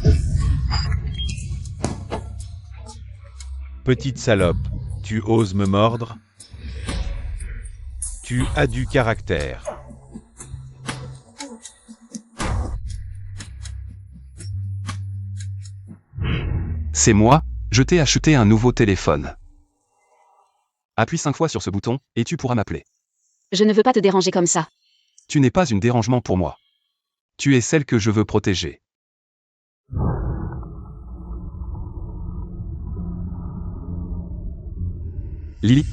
Petite salope, tu oses me mordre? Tu as du caractère. C'est moi, je t'ai acheté un nouveau téléphone. Appuie 5 fois sur ce bouton, et tu pourras m'appeler. Je ne veux pas te déranger comme ça. Tu n'es pas un dérangement pour moi. Tu es celle que je veux protéger. Lily,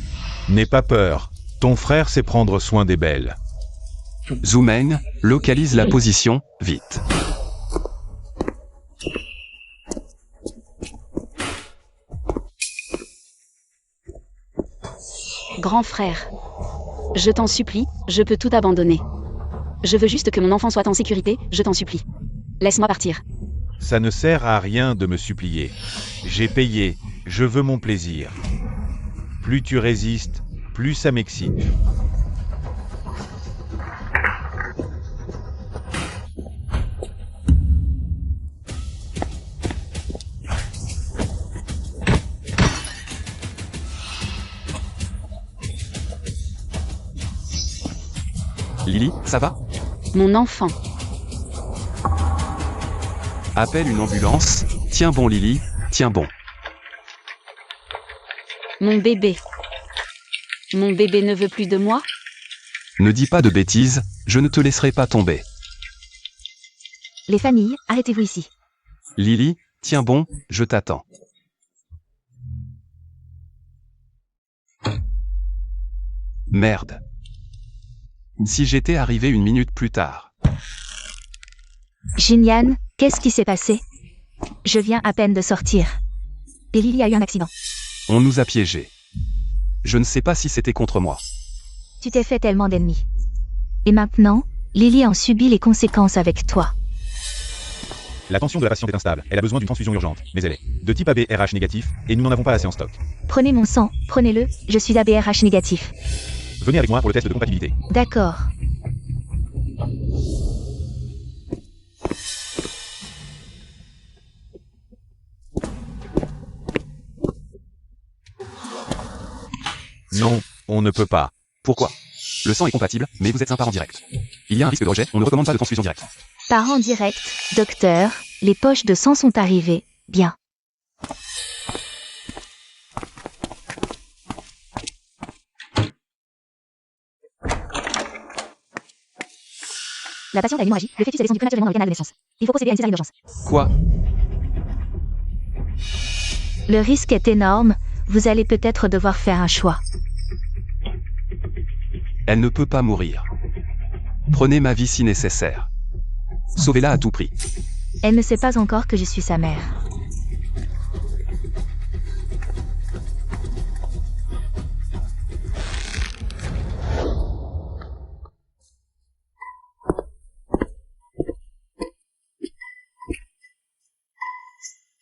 N'aie pas peur, ton frère sait prendre soin des belles. Zoomen, localise la position, vite. Grand frère. Je t'en supplie, je peux tout abandonner. Je veux juste que mon enfant soit en sécurité, je t'en supplie. Laisse-moi partir. Ça ne sert à rien de me supplier. J'ai payé, je veux mon plaisir. Plus tu résistes, plus ça m'excite. Lily, ça va? Mon enfant. Appelle une ambulance. Tiens bon Lily, tiens bon. Mon bébé. Mon bébé ne veut plus de moi? Ne dis pas de bêtises, je ne te laisserai pas tomber. Les familles, arrêtez-vous ici. Lily, tiens bon, je t'attends. Merde. Si j'étais arrivé une minute plus tard. Jinian, qu'est-ce qui s'est passé? Je viens à peine de sortir. Et Lily a eu un accident. On nous a piégés. Je ne sais pas si c'était contre moi. Tu t'es fait tellement d'ennemis. Et maintenant, Lily en subit les conséquences avec toi. La tension de la patiente est instable, elle a besoin d'une transfusion urgente, mais elle est de type ABRH négatif, et nous n'en avons pas assez en stock. Prenez mon sang, prenez-le, je suis ABRH négatif. Venez avec moi pour le test de compatibilité. D'accord. Non, on ne peut pas. Pourquoi? Le sang est compatible, mais vous êtes un parent direct. Il y a un risque de rejet, on ne recommande pas de transfusion directe. Parents directs, docteur, les poches de sang sont arrivées. Bien. La patiente a une hémorragie, le fœtus a descendu prématurément dans le canal de naissance. Il faut procéder à une césarienne d'urgence. Quoi? Le risque est énorme, vous allez peut-être devoir faire un choix. Elle ne peut pas mourir. Prenez ma vie si nécessaire. Sauvez-la à tout prix. Elle ne sait pas encore que je suis sa mère.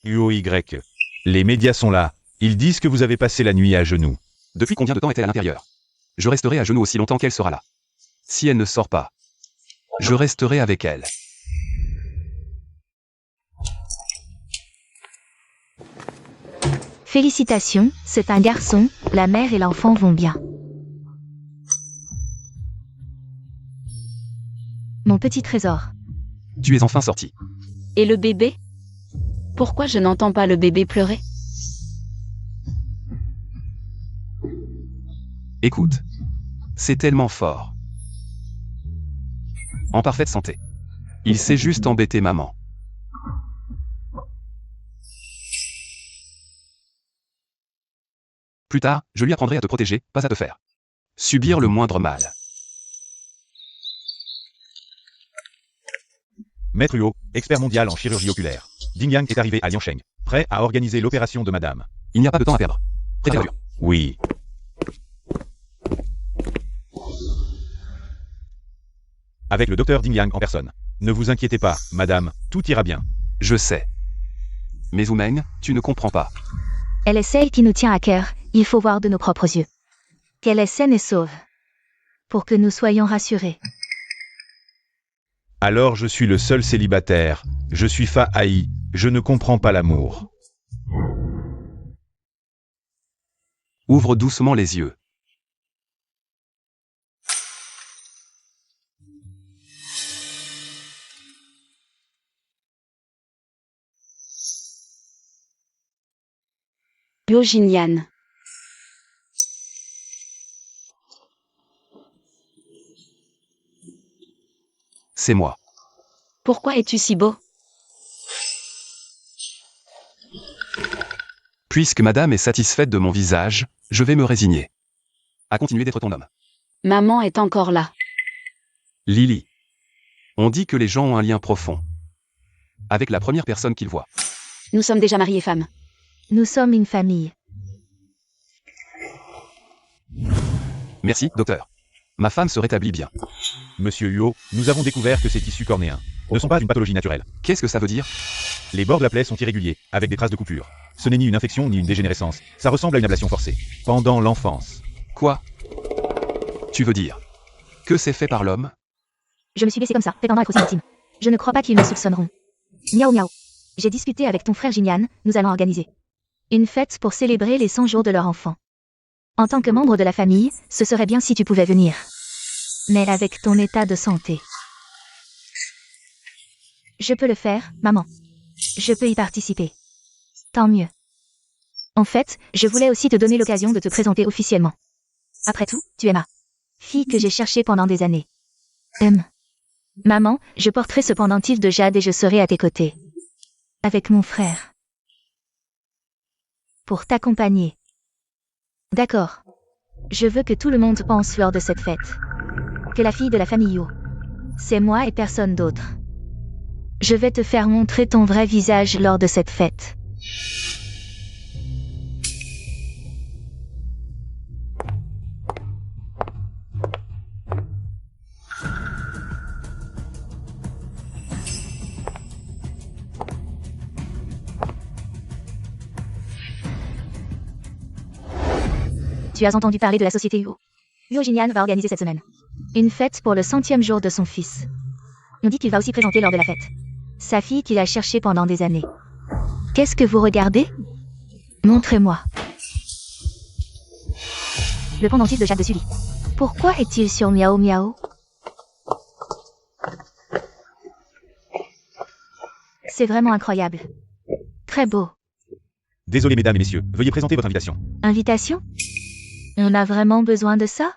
UOY. Les médias sont là. Ils disent que vous avez passé la nuit à genoux. Depuis combien de temps est-elle à l'intérieur? Je resterai à genoux aussi longtemps qu'elle sera là. Si elle ne sort pas, je resterai avec elle. Félicitations, c'est un garçon, la mère et l'enfant vont bien. Mon petit trésor. Tu es enfin sorti. Et le bébé? Pourquoi je n'entends pas le bébé pleurer? Écoute. C'est tellement fort. En parfaite santé. Il s'est juste embêté maman. Plus tard, je lui apprendrai à te protéger, pas à te faire subir le moindre mal. Maître Huo, expert mondial en chirurgie oculaire. Ding Yang est arrivé à Liansheng, prêt à organiser l'opération de madame. Il n'y a pas de temps à perdre. Préfère-le. Oui. Avec le docteur Ding Yang en personne. Ne vous inquiétez pas, madame, tout ira bien. Je sais. Mais Oumeng, tu ne comprends pas. Elle est celle qui nous tient à cœur, il faut voir de nos propres yeux. Qu'elle est saine et sauve. Pour que nous soyons rassurés. Alors je suis le seul célibataire, je suis Fa Haï, je ne comprends pas l'amour. Ouvre doucement les yeux. Yo Jinyan. C'est moi. Pourquoi es-tu si beau? Puisque madame est satisfaite de mon visage, je vais me résigner. À continuer d'être ton homme. Maman est encore là. Lily. On dit que les gens ont un lien profond. Avec la première personne qu'ils voient. Nous sommes déjà mariés femmes. Nous sommes une famille. Merci, docteur. Ma femme se rétablit bien. Monsieur Huo, nous avons découvert que ces tissus cornéens ne sont pas une pathologie naturelle. Qu'est-ce que ça veut dire? Les bords de la plaie sont irréguliers, avec des traces de coupure. Ce n'est ni une infection ni une dégénérescence, ça ressemble à une ablation forcée. Pendant l'enfance. Quoi? Tu veux dire que c'est fait par l'homme? Je me suis laissé comme ça, prétendant être aussi intime. Je ne crois pas qu'ils me soupçonneront. Miaou miaou. J'ai discuté avec ton frère Jinyan, nous allons organiser une fête pour célébrer les 100 jours de leur enfant. En tant que membre de la famille, ce serait bien si tu pouvais venir. Mais avec ton état de santé. Je peux le faire, maman. Je peux y participer. Tant mieux. En fait, je voulais aussi te donner l'occasion de te présenter officiellement. Après tout, tu es ma fille que j'ai cherchée pendant des années. Maman, je porterai ce pendentif de jade et je serai à tes côtés. Avec mon frère. Pour t'accompagner. D'accord. Je veux que tout le monde pense lors de cette fête. Que la fille de la famille Yo. C'est moi et personne d'autre. Je vais te faire montrer ton vrai visage lors de cette fête. Tu as entendu parler de la société Huo. Huo Jinyan va organiser cette semaine une fête pour le 100e jour de son fils. On dit qu'il va aussi présenter lors de la fête sa fille qu'il a cherchée pendant des années. Qu'est-ce que vous regardez? Montrez-moi. Le pendentif de jade de Sully. Pourquoi est-il sur Miao Miao? C'est vraiment incroyable. Très beau. Désolé mesdames et messieurs, veuillez présenter votre invitation. Invitation? On a vraiment besoin de ça?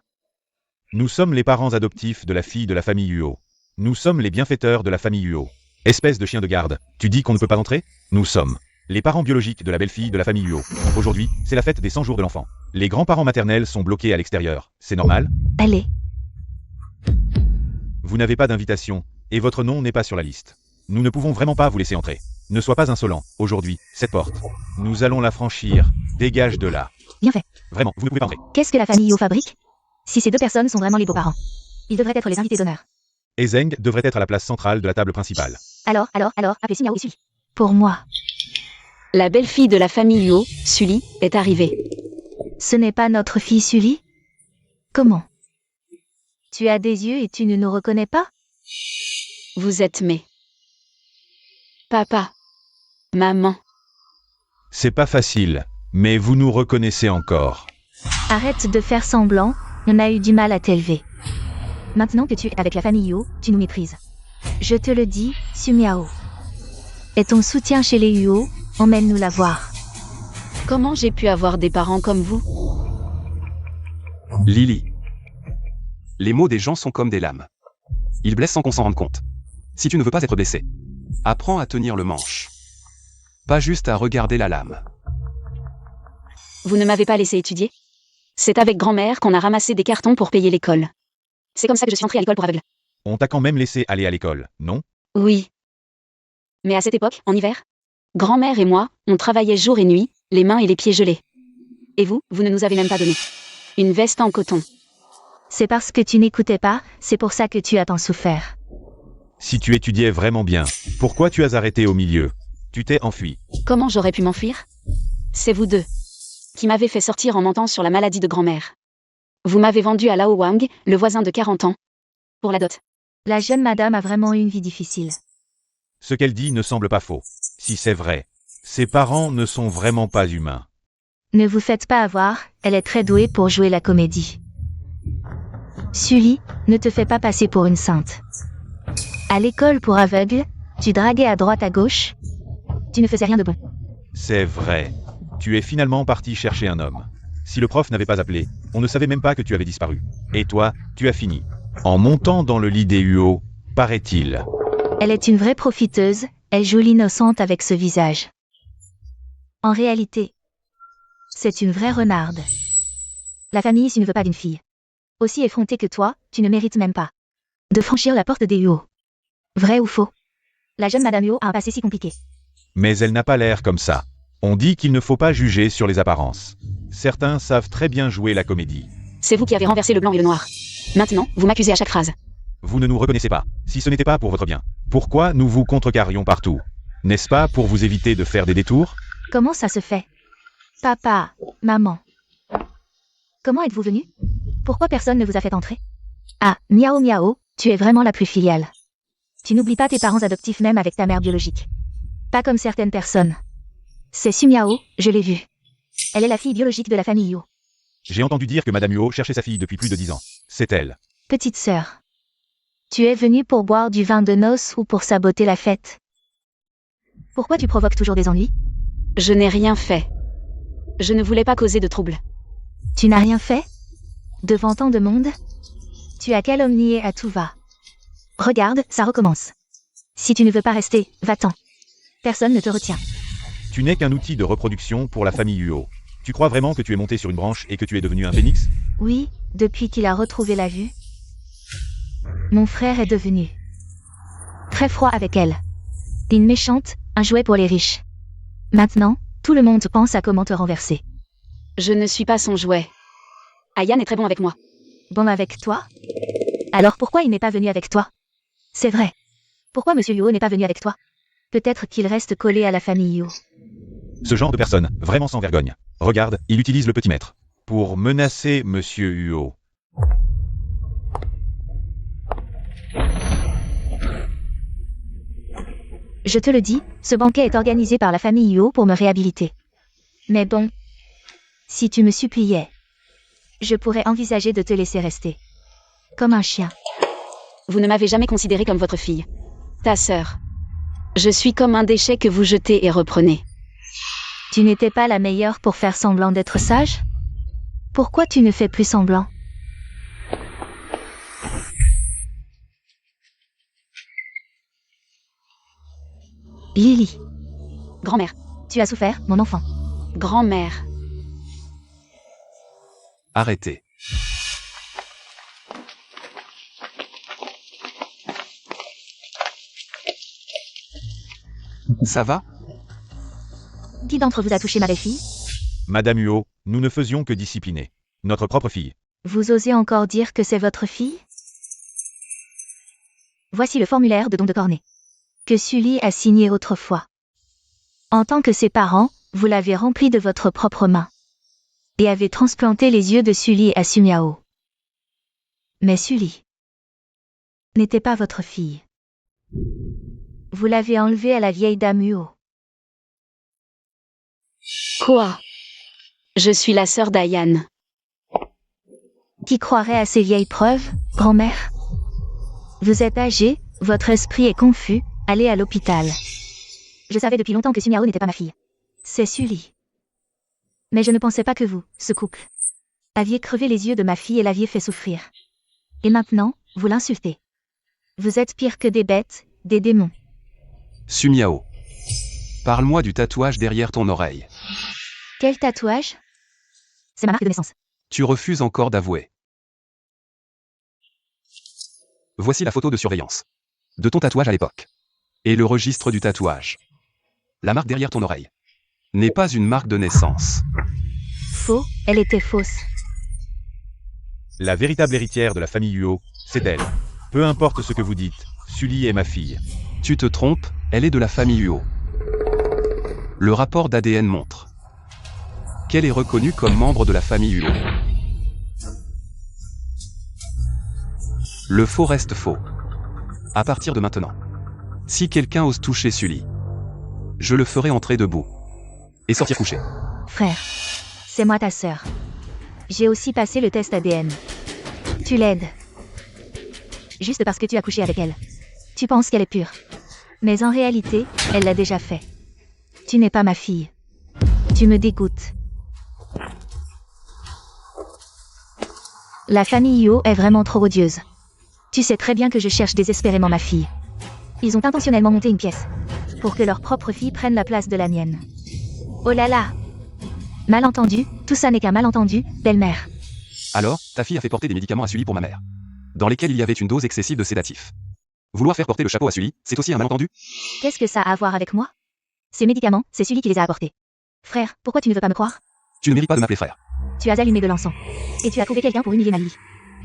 Nous sommes les parents adoptifs de la fille de la famille Huo. Nous sommes les bienfaiteurs de la famille Huo. Espèce de chien de garde, tu dis qu'on ne peut pas entrer? Nous sommes les parents biologiques de la belle-fille de la famille Huo. Aujourd'hui, c'est la fête des 100 jours de l'enfant. Les grands-parents maternels sont bloqués à l'extérieur. C'est normal? Allez. Vous n'avez pas d'invitation, et votre nom n'est pas sur la liste. Nous ne pouvons vraiment pas vous laisser entrer. Ne sois pas insolent. Aujourd'hui, cette porte. Nous allons la franchir. Dégage de là. Bien fait. Vraiment, vous ne pouvez pas entrer. Qu'est-ce que la famille Yo fabrique? Si ces deux personnes sont vraiment les beaux-parents, ils devraient être les invités d'honneur. Ezeng devrait être à la place centrale de la table principale. Alors, appelez Miao et Sully. Pour moi, La belle-fille de la famille Huo, Sully, est arrivée. ce n'est pas notre fille Sully? Comment? Tu as des yeux et tu ne nous reconnais pas? Vous êtes mes papa, maman. C'est pas facile, mais vous nous reconnaissez encore. Arrête de faire semblant, on a eu du mal à t'élever. Maintenant que tu es avec la famille Huo, tu nous méprises. Je te le dis, Sumiao. Et ton soutien chez les Huo, emmène-nous la voir. Comment j'ai pu avoir des parents comme vous? Lily. Les mots des gens sont comme des lames. Ils blessent sans qu'on s'en rende compte. Si tu ne veux pas être blessé, apprends à tenir le manche. Pas juste à regarder la lame. Vous ne m'avez pas laissé étudier? C'est avec grand-mère qu'on a ramassé des cartons pour payer l'école. C'est comme ça que je suis entrée à l'école pour aveugles. On t'a quand même laissé aller à l'école, non? Oui. Mais à cette époque, en hiver, grand-mère et moi, on travaillait jour et nuit, les mains et les pieds gelés. Et vous ne nous avez même pas donné une veste en coton. C'est parce que tu n'écoutais pas, c'est pour ça que tu as tant souffert. Si tu étudiais vraiment bien, pourquoi tu as arrêté au milieu? Tu t'es enfui. Comment j'aurais pu m'enfuir? C'est vous deux qui m'avez fait sortir en mentant sur la maladie de grand-mère. Vous m'avez vendu à Lao Wang, le voisin de 40 ans, pour la dot. La jeune madame a vraiment eu une vie difficile. Ce qu'elle dit ne semble pas faux. Si c'est vrai, ses parents ne sont vraiment pas humains. Ne vous faites pas avoir, elle est très douée pour jouer la comédie. Sully, ne te fais pas passer pour une sainte. À l'école pour aveugles, tu draguais à droite à gauche. Tu ne faisais rien de bon. C'est vrai. Tu es finalement parti chercher un homme. Si le prof n'avait pas appelé, on ne savait même pas que tu avais disparu. Et toi, tu as fini en montant dans le lit des Huo, paraît-il. Elle est une vraie profiteuse, elle joue l'innocente avec ce visage. En réalité, c'est une vraie renarde. La famille ici ne veut pas d'une fille. Aussi effrontée que toi, tu ne mérites même pas de franchir la porte des Huo. Vrai ou faux? La jeune Madame Huo a un passé si compliqué. Mais elle n'a pas l'air comme ça. On dit qu'il ne faut pas juger sur les apparences. Certains savent très bien jouer la comédie. C'est vous qui avez renversé le blanc et le noir. Maintenant, vous m'accusez à chaque phrase. Vous ne nous reconnaissez pas. Si ce n'était pas pour votre bien, pourquoi nous vous contrecarrions partout? N'est-ce pas pour vous éviter de faire des détours? Comment ça se fait? Papa, maman. Comment êtes-vous venu? Pourquoi personne ne vous a fait entrer? Ah, Miao Miao, tu es vraiment la plus filiale. Tu n'oublies pas tes parents adoptifs même avec ta mère biologique. Pas comme certaines personnes. C'est Su Miao, je l'ai vue. Elle est la fille biologique de la famille Huo. J'ai entendu dire que Madame Huo cherchait sa fille depuis plus de 10 ans. C'est elle. Petite sœur. Tu es venue pour boire du vin de noces ou pour saboter la fête? Pourquoi tu provoques toujours des ennuis? Je n'ai rien fait. Je ne voulais pas causer de troubles. Tu n'as rien fait? Devant tant de monde? Tu as calomnié à tout va. Regarde, ça recommence. Si tu ne veux pas rester, va-t'en. Personne ne te retient. Tu n'es qu'un outil de reproduction pour la famille Huo. Tu crois vraiment que tu es monté sur une branche et que tu es devenu un phénix? Oui, depuis qu'il a retrouvé la vue. Mon frère est devenu très froid avec elle. Une méchante, un jouet pour les riches. Maintenant, tout le monde pense à comment te renverser. Je ne suis pas son jouet. Ayan est très bon avec moi. Bon avec toi? Alors pourquoi il n'est pas venu avec toi? C'est vrai. Pourquoi Monsieur Huo n'est pas venu avec toi? Peut-être qu'il reste collé à la famille Huo. Ce genre de personne, vraiment sans vergogne. Regarde, il utilise le petit maître pour menacer Monsieur Huo. Je te le dis, ce banquet est organisé par la famille Huo pour me réhabiliter. Mais bon, si tu me suppliais, je pourrais envisager de te laisser rester. Comme un chien. Vous ne m'avez jamais considérée comme votre fille. Ta sœur. Je suis comme un déchet que vous jetez et reprenez. Tu n'étais pas la meilleure pour faire semblant d'être sage? Pourquoi tu ne fais plus semblant? Lily. Grand-mère. Tu as souffert, mon enfant. Grand-mère. Arrêtez. Ça va? Qui d'entre vous a touché ma belle-fille? Madame Huo, nous ne faisions que discipliner notre propre fille. Vous osez encore dire que c'est votre fille? Voici le formulaire de don de cornet que Sully a signé autrefois. En tant que ses parents, vous l'avez rempli de votre propre main et avez transplanté les yeux de Sully à Su Miao. Mais Sully n'était pas votre fille. Vous l'avez enlevée à la vieille dame Huo. Quoi? Je suis la sœur d'Ayan. Qui croirait à ces vieilles preuves, grand-mère? Vous êtes âgée, votre esprit est confus, allez à l'hôpital. Je savais depuis longtemps que Su Miao n'était pas ma fille. C'est Sully. Mais je ne pensais pas que vous, ce couple, aviez crevé les yeux de ma fille et l'aviez fait souffrir. Et maintenant, vous l'insultez. Vous êtes pire que des bêtes, des démons. Su Miao. Parle-moi du tatouage derrière ton oreille. Quel tatouage? C'est ma marque de naissance. Tu refuses encore d'avouer. Voici la photo de surveillance de ton tatouage à l'époque. Et le registre du tatouage. La marque derrière ton oreille n'est pas une marque de naissance. Faux, elle était fausse. La véritable héritière de la famille Huo, c'est elle. Peu importe ce que vous dites, Sully est ma fille. Tu te trompes, elle est de la famille Huo. Le rapport d'ADN montre qu'elle est reconnue comme membre de la famille Huo. Le faux reste faux. À partir de maintenant, si quelqu'un ose toucher Sully, je le ferai entrer debout et sortir couché. Frère, c'est moi ta sœur. J'ai aussi passé le test ADN. Tu l'aides. Juste parce que tu as couché avec elle. Tu penses qu'elle est pure. Mais en réalité, elle l'a déjà fait. Tu n'es pas ma fille. Tu me dégoûtes. La famille Yo est vraiment trop odieuse. Tu sais très bien que je cherche désespérément ma fille. Ils ont intentionnellement monté une pièce pour que leur propre fille prenne la place de la mienne. Oh là là! Malentendu, tout ça n'est qu'un malentendu, belle-mère. Alors, ta fille a fait porter des médicaments à Sully pour ma mère, dans lesquels il y avait une dose excessive de sédatifs. Vouloir faire porter le chapeau à Sully, c'est aussi un malentendu? Qu'est-ce que ça a à voir avec moi? Ces médicaments, c'est Sully qui les a apportés. Frère, pourquoi tu ne veux pas me croire? Tu ne mérites pas de m'appeler frère. Tu as allumé de l'encens. Et tu as trouvé quelqu'un pour humilier Mali.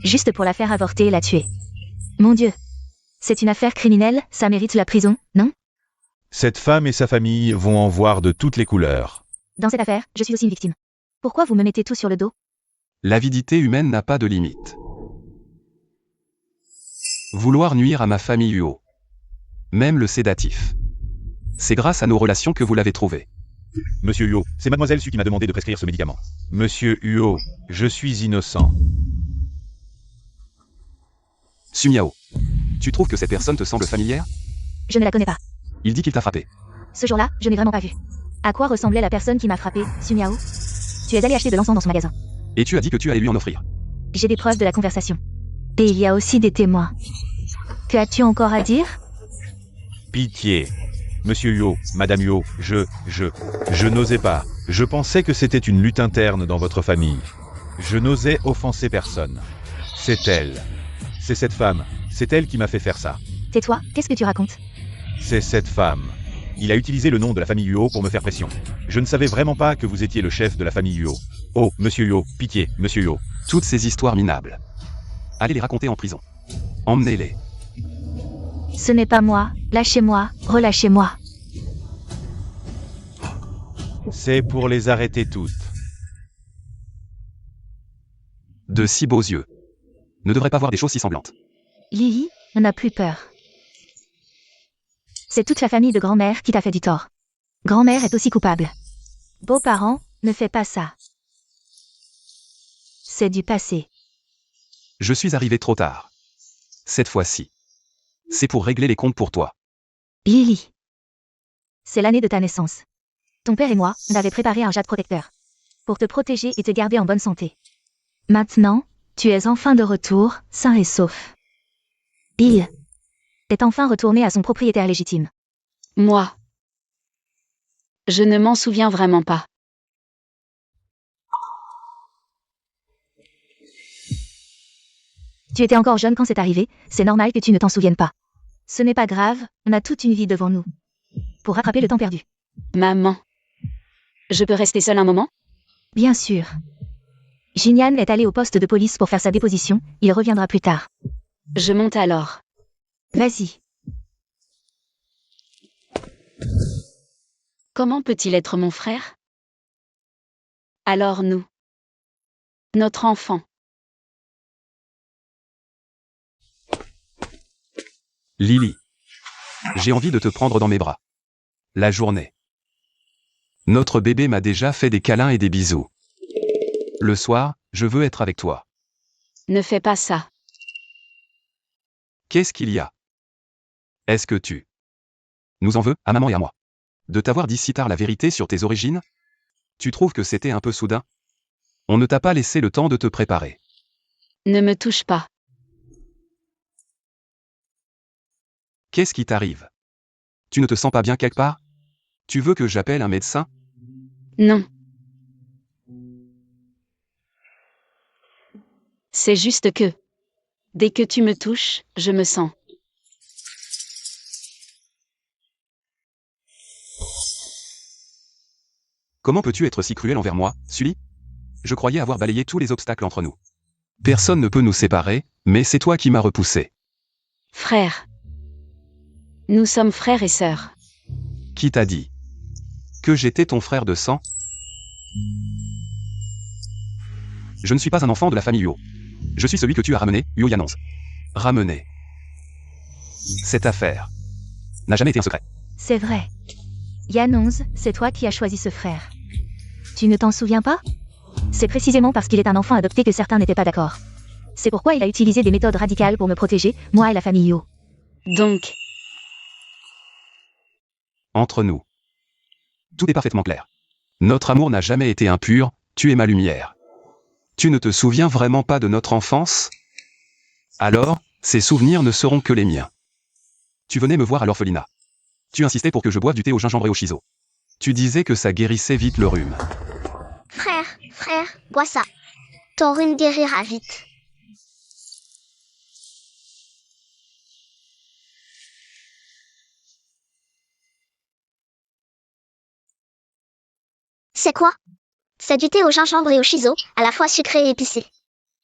Juste pour la faire avorter et la tuer. Mon Dieu. C'est une affaire criminelle, ça mérite la prison, non? Cette femme et sa famille vont en voir de toutes les couleurs. Dans cette affaire, je suis aussi une victime. Pourquoi vous me mettez tout sur le dos? L'avidité humaine n'a pas de limite. Vouloir nuire à ma famille Huo. Même le sédatif. C'est grâce à nos relations que vous l'avez trouvé. Monsieur Huo, c'est mademoiselle Su qui m'a demandé de prescrire ce médicament. Monsieur Huo, je suis innocent. Sumiao. Tu trouves que cette personne te semble familière? Je ne la connais pas. Il dit qu'il t'a frappé. Ce jour-là, je n'ai vraiment pas vu. À quoi ressemblait la personne qui m'a frappé, Sumiao? Tu es allé acheter de l'encens dans son magasin. Et tu as dit que tu allais lui en offrir. J'ai des preuves de la conversation. Et il y a aussi des témoins. Que as-tu encore à dire? Pitié. Monsieur Huo, Madame Huo, je n'osais pas. Je pensais que c'était une lutte interne dans votre famille. Je n'osais offenser personne. C'est elle. C'est cette femme. C'est elle qui m'a fait faire ça. Tais-toi, qu'est-ce que tu racontes? C'est cette femme. Il a utilisé le nom de la famille Huo pour me faire pression. Je ne savais vraiment pas que vous étiez le chef de la famille Huo. Oh, Monsieur Huo, pitié, Monsieur Huo. Toutes ces histoires minables. Allez les raconter en prison. Emmenez-les. Ce n'est pas moi, lâchez-moi, relâchez-moi. C'est pour les arrêter toutes. De si beaux yeux. Ne devrait pas voir des choses si semblantes. Lily, n'a plus peur. C'est toute la famille de grand-mère qui t'a fait du tort. Grand-mère est aussi coupable. Beaux-parents, ne fais pas ça. C'est du passé. Je suis arrivé trop tard. Cette fois-ci. C'est pour régler les comptes pour toi. Lily. C'est l'année de ta naissance. Ton père et moi, on avait préparé un jade protecteur. Pour te protéger et te garder en bonne santé. Maintenant, tu es enfin de retour, sain et sauf. Bill est enfin retourné à son propriétaire légitime. Moi. Je ne m'en souviens vraiment pas. Tu étais encore jeune quand c'est arrivé, c'est normal que tu ne t'en souviennes pas. Ce n'est pas grave, on a toute une vie devant nous. Pour rattraper le temps perdu. Maman. Je peux rester seule un moment? Bien sûr. Jinian est allé au poste de police pour faire sa déposition, il reviendra plus tard. Je monte alors. Vas-y. Comment peut-il être mon frère? Alors nous. Notre enfant. Lily. J'ai envie de te prendre dans mes bras. La journée. Notre bébé m'a déjà fait des câlins et des bisous. Le soir, je veux être avec toi. Ne fais pas ça. Qu'est-ce qu'il y a? Est-ce que tu nous en veux, à maman et à moi, de t'avoir dit si tard la vérité sur tes origines? Tu trouves que c'était un peu soudain? On ne t'a pas laissé le temps de te préparer. Ne me touche pas. Qu'est-ce qui t'arrive? Tu ne te sens pas bien quelque part? Tu veux que j'appelle un médecin? Non. C'est juste que, dès que tu me touches, je me sens Comment peux-tu être si cruel envers moi, Sully? Je croyais avoir balayé tous les obstacles entre nous. Personne ne peut nous séparer, mais c'est toi qui m'as repoussé. Frère. Nous sommes frères et sœurs. Qui t'a dit que j'étais ton frère de sang? Je ne suis pas un enfant de la famille Uo. Je suis celui que tu as ramené, Uo Yanonze. Ramené. Cette affaire n'a jamais été un secret. C'est vrai. Yanonze, c'est toi qui as choisi ce frère. Tu ne t'en souviens pas? C'est précisément parce qu'il est un enfant adopté que certains n'étaient pas d'accord. C'est pourquoi il a utilisé des méthodes radicales pour me protéger, moi et la famille Yo. Donc, Entre nous, tout est parfaitement clair. Notre amour n'a jamais été impur, tu es ma lumière. Tu ne te souviens vraiment pas de notre enfance? Alors, ces souvenirs ne seront que les miens. Tu venais me voir à l'orphelinat. Tu insistais pour que je boive du thé au gingembre et au shiso. Tu disais que ça guérissait vite le rhume. Frère, bois ça. Ton rhume guérira vite. C'est quoi? C'est du thé au gingembre et au shiso, à la fois sucré et épicé.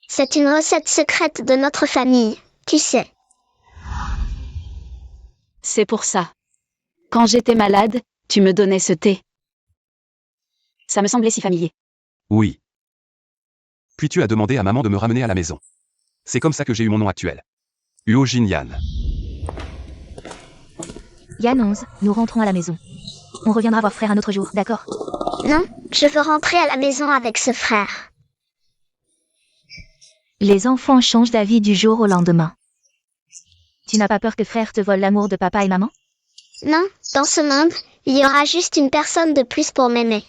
C'est une recette secrète de notre famille, tu sais. c'est pour ça. Quand j'étais malade, tu me donnais ce thé. Ça me semblait si familier. Oui. Puis tu as demandé à maman de me ramener à la maison. C'est comme ça que j'ai eu mon nom actuel. Uo Jinyan. Yanonze, nous rentrons à la maison. On reviendra voir frère un autre jour, d'accord? Non, je veux rentrer à la maison avec ce frère. Les enfants changent d'avis du jour au lendemain. Tu n'as pas peur que frère te vole l'amour de papa et maman? Non, dans ce monde, il y aura juste une personne de plus pour m'aimer.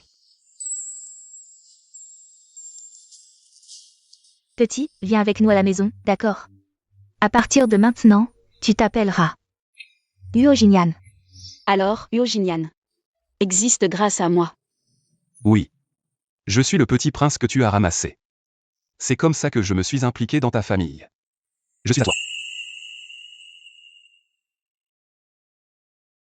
Petit, viens avec nous à la maison, d'accord? À partir de maintenant, tu t'appelleras Uo Jinyan. Alors, Uo Jinyan existe grâce à moi. Oui. Je suis le petit prince que tu as ramassé. C'est comme ça que je me suis impliqué dans ta famille. Je suis à toi.